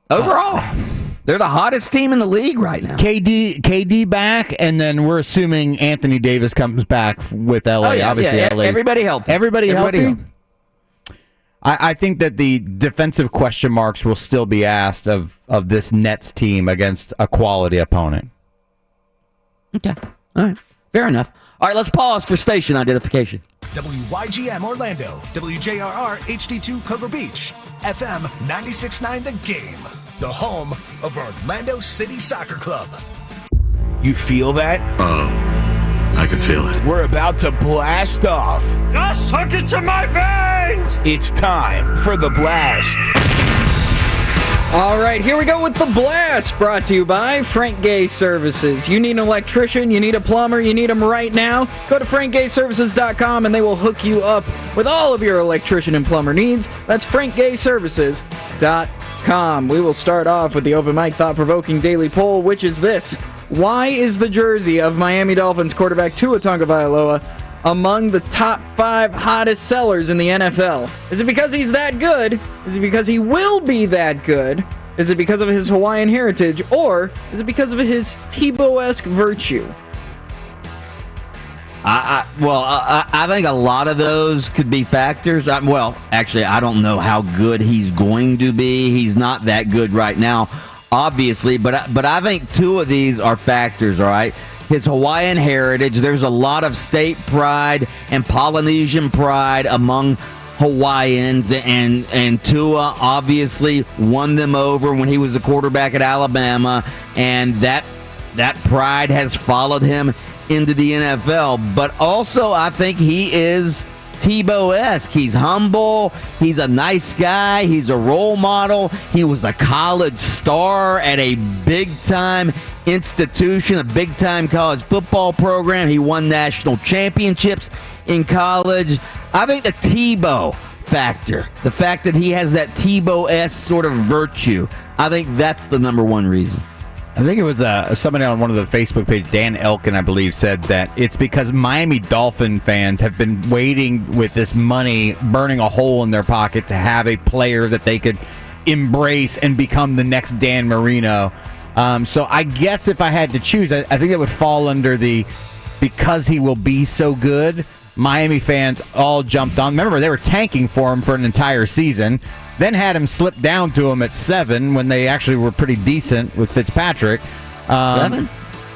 They're the hottest team in the league right now. KD back, and then we're assuming Anthony Davis comes back with LA. Oh, yeah, Obviously, yeah. LA. Everybody healthy. Everybody healthy? healthy. I think that the defensive question marks will still be asked of this Nets team against a quality opponent. Okay. All right. Fair enough. All right, let's pause for station identification. WYGM Orlando, WJRR HD2 Cocoa Beach, FM 96.9 The Game, the home of Orlando City Soccer Club. You feel that? I can feel it. We're about to blast off. Just hook it to my veins! It's time for the blast. All right, here we go with the blast, brought to you by Frank Gay Services. You need an electrician, you need a plumber, you need them right now. Go to frankgayservices.com and they will hook you up with all of your electrician and plumber needs. That's frankgayservices.com. We will start off with the open mic thought-provoking daily poll, which is this. Why is the jersey of Miami Dolphins quarterback Tua Tagovailoa among the top 5 hottest sellers in the NFL? Is it because he's that good? Is it because he will be that good? Is it because of his Hawaiian heritage? Or is it because of his Tebow-esque virtue? I think a lot of those could be factors. Actually, I don't know how good he's going to be. He's not that good right now, obviously, but I think 2 of these are factors, all right? His Hawaiian heritage, there's a lot of state pride and Polynesian pride among Hawaiians, and Tua obviously won them over when he was the quarterback at Alabama, and that pride has followed him into the NFL. But also, I think he is Tebow-esque. He's humble. He's a nice guy. He's a role model. He was a college star at a big-time institution, a big-time college football program. He won national championships in college. I think the Tebow factor, the fact that he has that Tebow-esque sort of virtue, I think that's the number one reason. I think it was somebody on one of the Facebook pages, Dan Elkin, I believe, said that it's because Miami Dolphin fans have been waiting with this money, burning a hole in their pocket to have a player that they could embrace and become the next Dan Marino. So I guess if I had to choose, I think it would fall under the because he will be so good. Miami fans all jumped on. Remember, they were tanking for him for an entire season. Then had him slip down to him at 7 when they actually were pretty decent with Fitzpatrick. 7?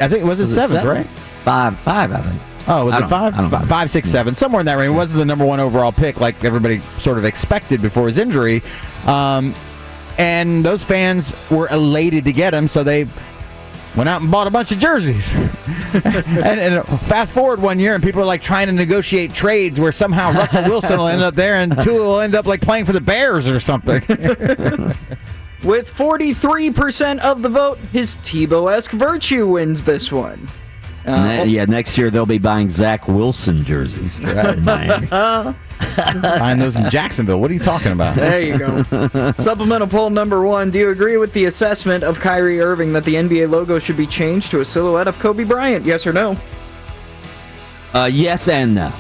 I think was it 7th, right? 5, I think. Oh, was it 5? 5, 6, 7, somewhere in that range. It wasn't the number 1 overall pick like everybody sort of expected before his injury. And those fans were elated to get him, so they went out and bought a bunch of jerseys. and fast forward 1 year, and people are like trying to negotiate trades where somehow Russell Wilson will end up there and Tua will end up like playing for the Bears or something. With 43% of the vote, his Tebow-esque virtue wins this one. Next year they'll be buying Zach Wilson jerseys for Miami. Buying those in Jacksonville. What are you talking about? There you go. Supplemental poll number 1. Do you agree with the assessment of Kyrie Irving that the NBA logo should be changed to a silhouette of Kobe Bryant? Yes or no? Yes and no.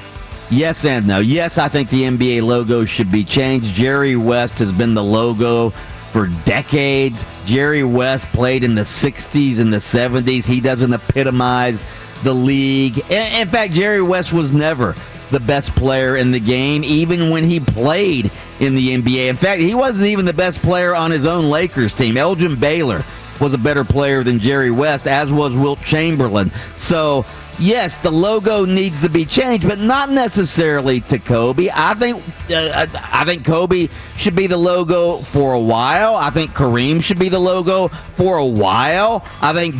Yes and no. Yes, I think the NBA logo should be changed. Jerry West has been the logo for decades. Jerry West played in the 60s and the 70s. He doesn't epitomize the league. In fact, Jerry West was never the best player in the game, even when he played in the NBA. In fact, he wasn't even the best player on his own Lakers team. Elgin Baylor was a better player than Jerry West, as was Wilt Chamberlain. So, yes, the logo needs to be changed, but not necessarily to Kobe. I think Kobe should be the logo for a while. I think Kareem should be the logo for a while. I think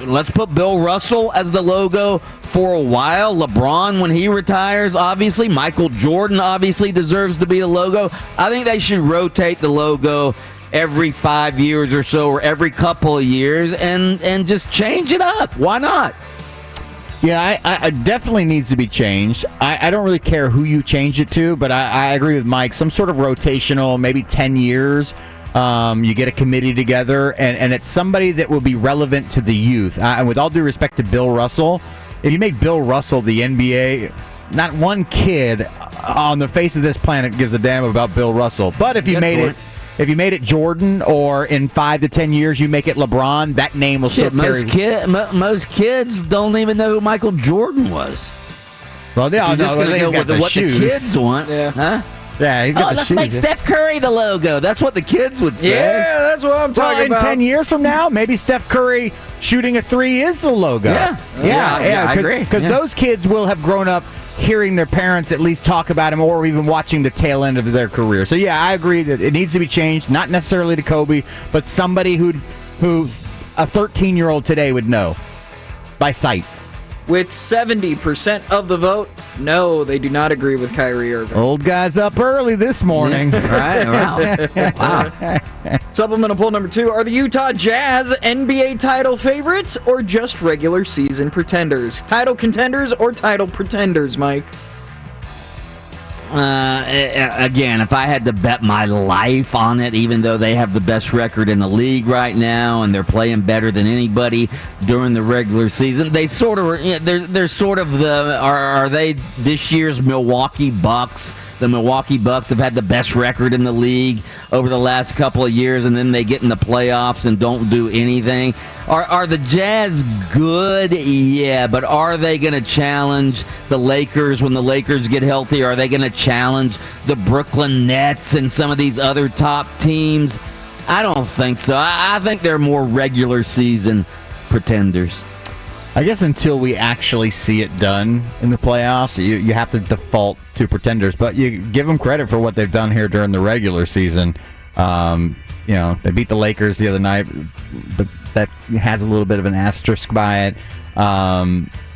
let's put Bill Russell as the logo for a while. LeBron, when he retires, obviously. Michael Jordan obviously deserves to be the logo. I think they should rotate the logo every 5 years or so, or every couple of years, and just change it up. Why not? Yeah, I definitely needs to be changed. I don't really care who you change it to, but I agree with Mike. Some sort of rotational, maybe 10 years. You get a committee together, and it's somebody that will be relevant to the youth. And with all due respect to Bill Russell, if you make Bill Russell the NBA not one kid on the face of this planet gives a damn about Bill Russell. But if you made it Jordan, or in 5 to 10 years you make it LeBron, that name will still carry. Most kids don't even know who Michael Jordan was. Well, they all know what the shoes. kids want, huh? Yeah, he's got the let's shoes. make Steph Curry the logo. That's what the kids would say. Yeah, that's what I'm talking about. In 10 years from now, maybe Steph Curry shooting a 3 is the logo. Yeah, I agree. Because those kids will have grown up hearing their parents at least talk about him, or even watching the tail end of their career. So yeah, I agree that it needs to be changed. Not necessarily to Kobe, but somebody who a 13-year-old today would know by sight. With 70% of the vote, no, they do not agree with Kyrie Irving. Old guys up early this morning. Wow. Supplemental poll number 2. Are the Utah Jazz NBA title favorites or just regular season pretenders? Title contenders or title pretenders, Mike? Again, if I had to bet my life on it, even though they have the best record in the league right now and they're playing better than anybody during the regular season, they sort of they're sort of are they this year's Milwaukee Bucks? The Milwaukee Bucks have had the best record in the league over the last couple of years, and then they get in the playoffs and don't do anything. Are the Jazz good? Yeah, but are they going to challenge the Lakers when the Lakers get healthy? Are they going to challenge the Brooklyn Nets and some of these other top teams? I don't think so. I think they're more regular season pretenders. I guess until we actually see it done in the playoffs, you have to default to pretenders. But you give them credit for what they've done here during the regular season. They beat the Lakers the other night, but that has a little bit of an asterisk by it.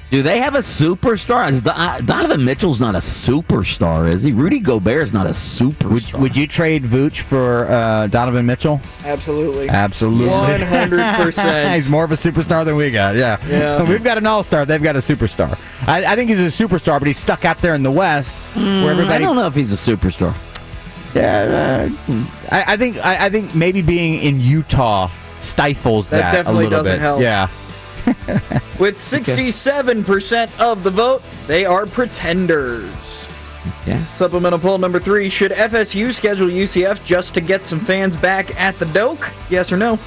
Do they have a superstar? Donovan Mitchell's not a superstar, is he? Rudy Gobert's not a superstar. Would you trade Vooch for Donovan Mitchell? Absolutely. 100%. He's more of a superstar than we got, yeah. We've got an all-star. They've got a superstar. I think he's a superstar, but he's stuck out there in the West where everybody... I don't know if he's a superstar. Yeah, I think maybe being in Utah stifles that a little bit. That definitely doesn't help. Yeah. With 67% of the vote, they are pretenders. Yeah. Supplemental poll number 3. Should FSU schedule UCF just to get some fans back at the Doak? Yes or no?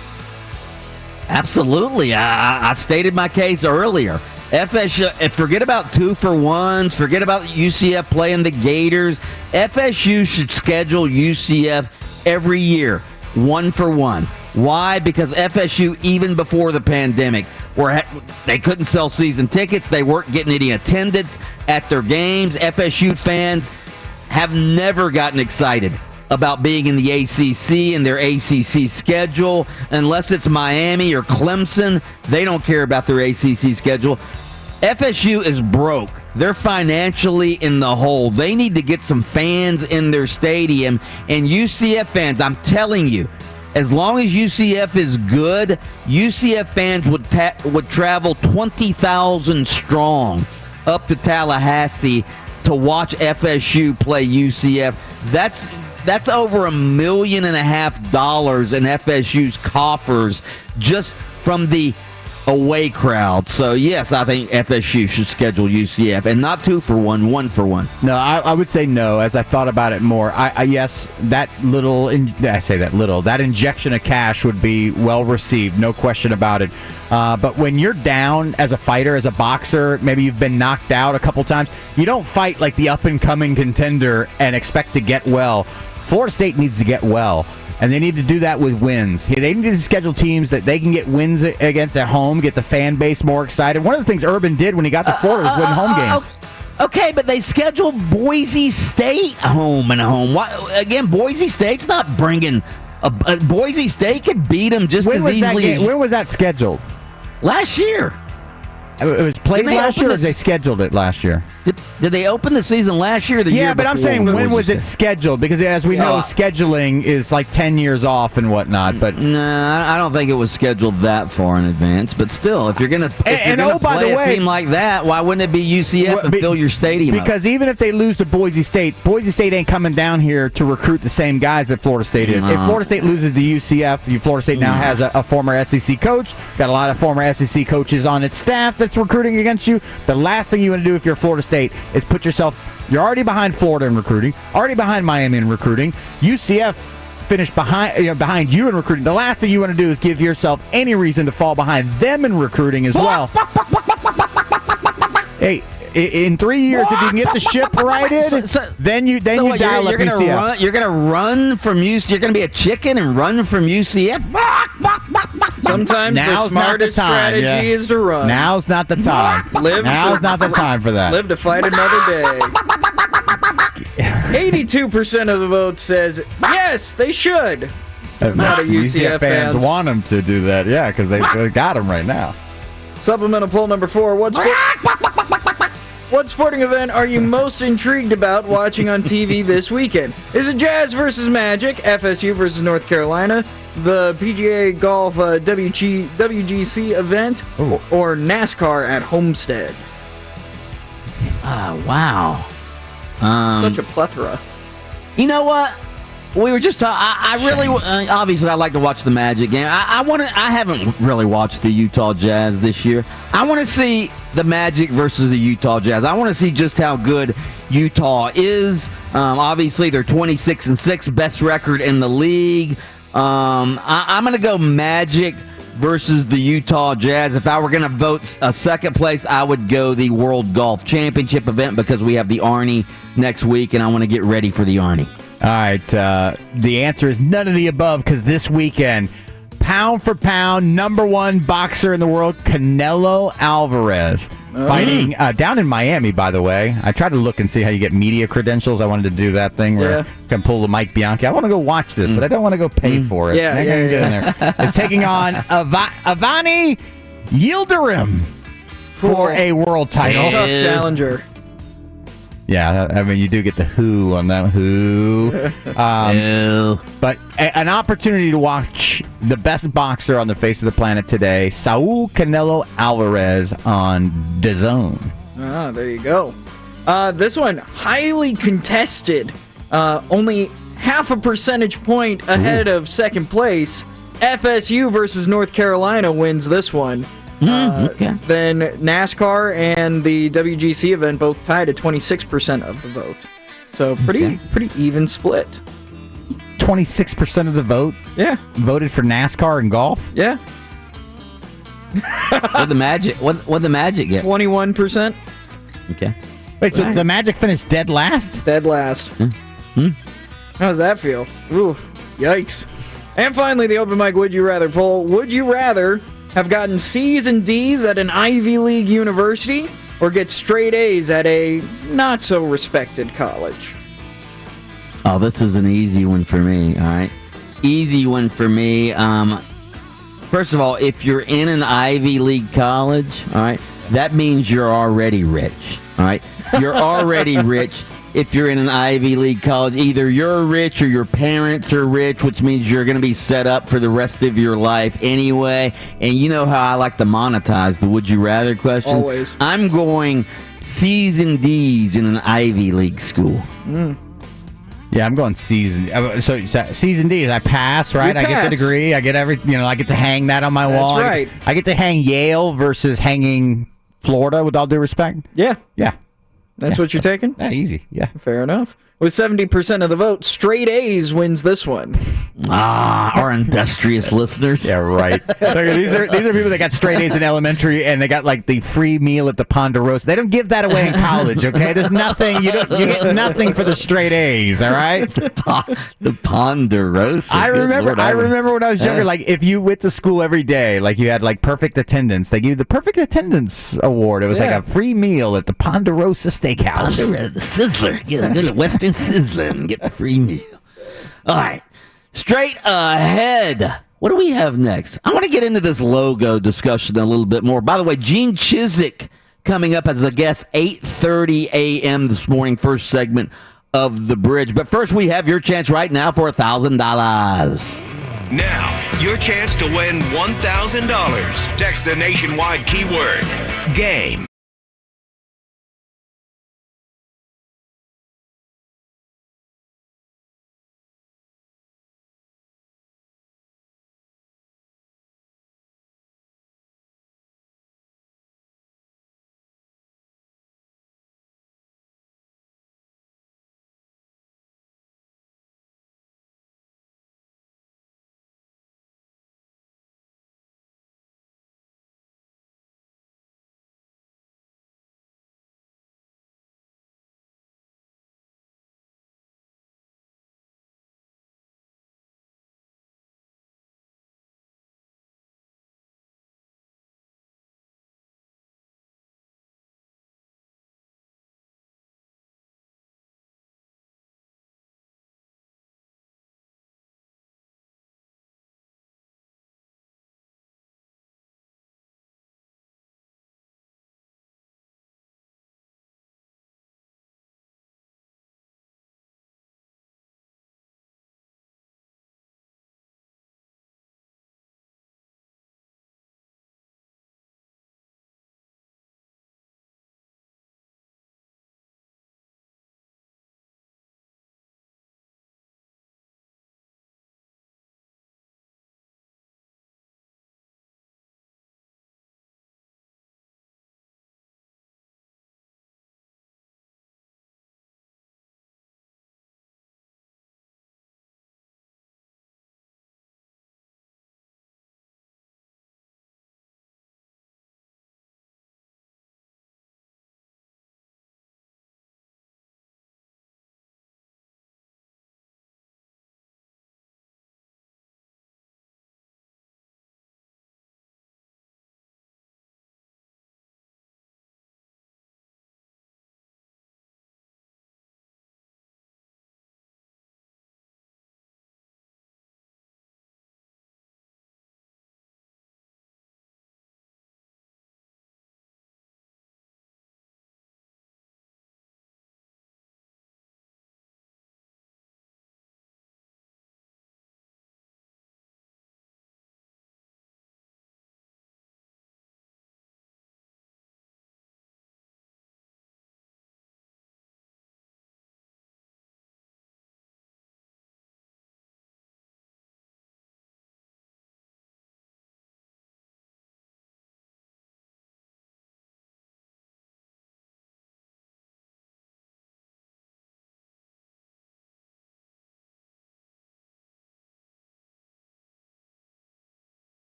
Absolutely. I stated my case earlier. FSU, forget about 2-for-1s, forget about UCF playing the Gators. FSU should schedule UCF every year, 1-for-1. Why? Because FSU, even before the pandemic, they couldn't sell season tickets. They weren't getting any attendance at their games. FSU fans have never gotten excited about being in the ACC and their ACC schedule. Unless it's Miami or Clemson, they don't care about their ACC schedule. FSU is broke. They're financially in the hole. They need to get some fans in their stadium. And UCF fans, I'm telling you, as long as UCF is good, UCF fans would travel 20,000 strong up to Tallahassee to watch FSU play UCF. That's over $1.5 million in FSU's coffers just from the away crowd. So yes, I think FSU should schedule UCF, and not 2-for-1, 1-for-1. No, I would say no. As I thought about it more, yes, that injection of cash would be well received, no question about it. But when you're down as a fighter, as a boxer, maybe you've been knocked out a couple times, you don't fight like the up-and-coming contender and expect to get well. Florida State needs to get well. And they need to do that with wins. They need to schedule teams that they can get wins against at home, get the fan base more excited. One of the things Urban did when he got to Florida was win home games. Okay, but they scheduled Boise State home and home. Again, Boise State's not bringing... Boise State could beat them just as easily. When was that scheduled? Last year. It was played last year, or they scheduled it last year? Did they open the season last year or the year before? Yeah, but I'm saying when was it scheduled? Because as we know, scheduling is like 10 years off and whatnot. But no, I don't think it was scheduled that far in advance. But still, if you're going to play a team like that, why wouldn't it be UCF and fill your stadium Because even if they lose to Boise State ain't coming down here to recruit the same guys that Florida State is. If Florida State loses to UCF, Florida State now has a former SEC coach, got a lot of former SEC coaches on its staff that's recruiting against you, the last thing you want to do if you're Florida State is put yourself, you're already behind Florida in recruiting, already behind Miami in recruiting. UCF finished behind you in recruiting. The last thing you want to do is give yourself any reason to fall behind them in recruiting as well. Hey, in 3 years, if you can get the ship righted, then you dial up UCF. You're gonna run from UCF. You're gonna be a chicken and run from UCF. Sometimes the smartest strategy is to run. Now's not the time. Now's not the time for that. Live to fight another day. 82% of the vote says yes, they should. Not a UCF fans want them to do that, yeah, because they got them right now. Supplemental poll number 4. What sporting event are you most intrigued about watching on TV this weekend? Is it Jazz versus Magic, FSU versus North Carolina, the PGA Golf WGC event, or NASCAR at Homestead? Wow. Such a plethora. You know what? We were just talking. I really, obviously, I like to watch the Magic game. I haven't really watched the Utah Jazz this year. I want to see the Magic versus the Utah Jazz. I want to see just how good Utah is. Obviously, they're 26-6, best record in the league. I'm going to go Magic versus the Utah Jazz. If I were going to vote a second place, I would go the World Golf Championship event because we have the Arnie next week, and I want to get ready for the Arnie. All right, the answer is none of the above because this weekend, pound for pound, number one boxer in the world, Canelo Alvarez, fighting down in Miami, by the way. I tried to look and see how you get media credentials. I wanted to do that thing where you can pull the Mike Bianchi. I want to go watch this, but I don't want to go pay for it. It's taking on Avani Yildirim for a world title. Tough challenger. Yeah, I mean, you do get the who on that who. But an opportunity to watch the best boxer on the face of the planet today, Saul Canelo Alvarez on DAZN. Ah, there you go. This one, highly contested. Only half a percentage point ahead of second place. FSU versus North Carolina wins this one. Then NASCAR and the WGC event both tied at 26% of the vote. So pretty even split. 26% of the vote? Yeah. Voted for NASCAR and golf? Yeah. What'd the Magic get? 21%. Okay. Wait, so the Magic finished dead last? Dead last. How does that feel? Oof. Yikes. And finally, the open mic Would You Rather poll. Would you rather have gotten C's and D's at an Ivy League university or get straight A's at a not-so-respected college? Oh, this is an easy one for me, all right? Easy one for me. First of all, if you're in an Ivy League college, all right, that means you're already rich, all right? You're already rich. If you're in an Ivy League college, either you're rich or your parents are rich, which means you're going to be set up for the rest of your life anyway. And you know how I like to monetize the Would You Rather questions? Always. I'm going C's and D's in an Ivy League school. Yeah, I'm going C's and so C's and D's. I pass, right? I get the degree. I get I get to hang that on my wall. That's right. I get to hang Yale versus hanging Florida. With all due respect. Yeah. That's what you're taking? Yeah, easy. Yeah. Fair enough. With 70% of the vote, straight A's wins this one. Our industrious listeners. Yeah, right. These are people that got straight A's in elementary and they got like the free meal at the Ponderosa. They don't give that away in college, okay? There's nothing. You get nothing for the straight A's, all right? The Ponderosa. I remember when I was younger, like if you went to school every day, like you had like perfect attendance, they gave you the perfect attendance award. It was like a free meal at the Ponderosa Steakhouse. The Sizzler. Get a Western Sizzler and get the free meal. All right. Straight ahead. What do we have next? I want to get into this logo discussion a little bit more. By the way, Gene Chizik coming up as a guest 8:30 a.m. this morning, first segment of The Bridge. But first, we have your chance right now for $1,000. Now, your chance to win $1,000. Text the nationwide keyword GAME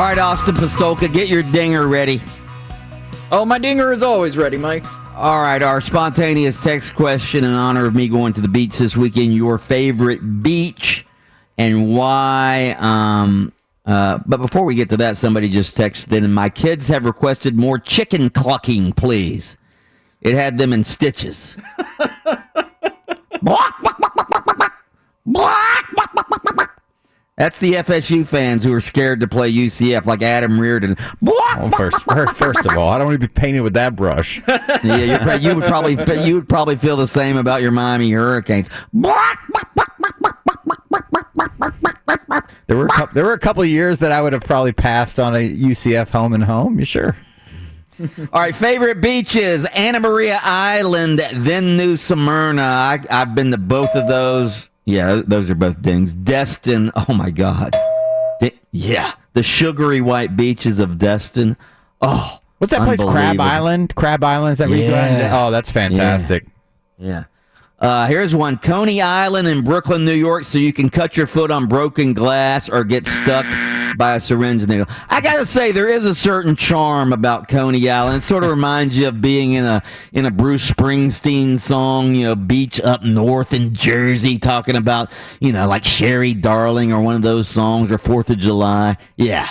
All right, Austin Pistolka, get your dinger ready. Oh, my dinger is always ready, Mike. All right, our spontaneous text question in honor of me going to the beach this weekend. Your favorite beach and why? But before we get to that, somebody just texted in, my kids have requested more chicken clucking, please. It had them in stitches. That's the FSU fans who are scared to play UCF, like Adam Reardon. Well, first of all, I don't want to be painted with that brush. Yeah, you would probably feel the same about your Miami Hurricanes. There were a couple of years that I would have probably passed on a UCF home and home. You sure? All right, favorite beaches: Anna Maria Island, then New Smyrna. I've been to both of those. Yeah, those are both dings. Destin, oh my God. The sugary white beaches of Destin. Oh, what's that place? Crab Island? Crab Island, is that where you go? Oh, that's fantastic. Yeah. Here's one. Coney Island in Brooklyn, New York, so you can cut your foot on broken glass or get stuck by a syringe needle. I gotta say, there is a certain charm about Coney Island. It sort of reminds you of being in a Bruce Springsteen song, beach up north in Jersey, talking about, like Sherry Darling or one of those songs, or 4th of July. Yeah.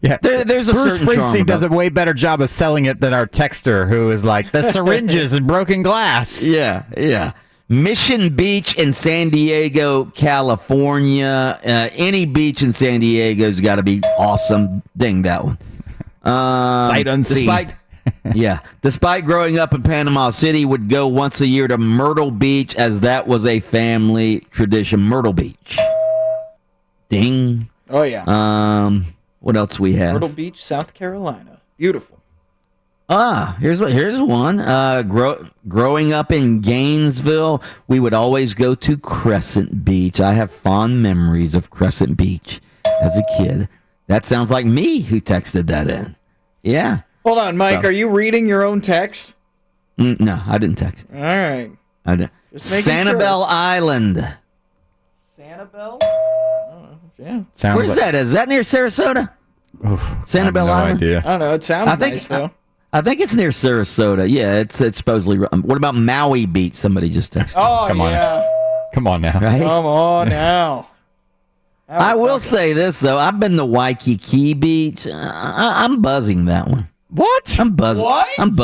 Yeah, there's a Bruce certain charm Springsteen does a way better job of selling it than our texter, who is like the syringes and broken glass. Yeah. Mission Beach in San Diego, California. Any beach in San Diego's got to be awesome. Ding that one. Sight unseen. Despite growing up in Panama City, would go once a year to Myrtle Beach, as that was a family tradition. Myrtle Beach. Ding. Oh yeah. What else we have? Myrtle Beach, South Carolina. Beautiful. Here's one. Growing up in Gainesville, we would always go to Crescent Beach. I have fond memories of Crescent Beach as a kid. That sounds like me who texted that in. Yeah. Hold on, Mike. Are you reading your own text? No, I didn't text. All right. I didn't. Sanibel Island. Sanibel? Yeah. Where's that? Is that near Sarasota? Sanibel Island? Idea. I don't know. It sounds nice, though. I think it's near Sarasota. Yeah, it's supposedly. What about Maui Beach? Somebody just texted. Oh, Come on now. Right? Come on now. I will say this, though. I've been to Waikiki Beach. I'm buzzing that one. What? I'm buzzing. What? I'm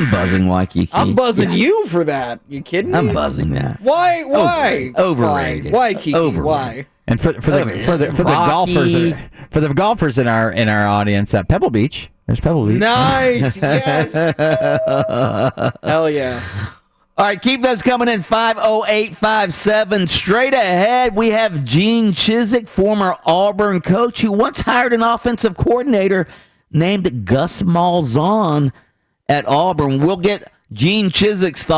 buzzing Waikiki. I'm buzzing you for that. You kidding me? I'm buzzing that. Why? Overrated. Why, Kiki? Overrated. Why? And for the golfers in our audience at Pebble Beach, there's Pebble Beach. Nice. Yes. Hell yeah. All right, keep those coming in. 50857. Straight ahead, we have Gene Chizik, former Auburn coach, who once hired an offensive coordinator named Gus Malzahn at Auburn. We'll get Gene Chizik's thoughts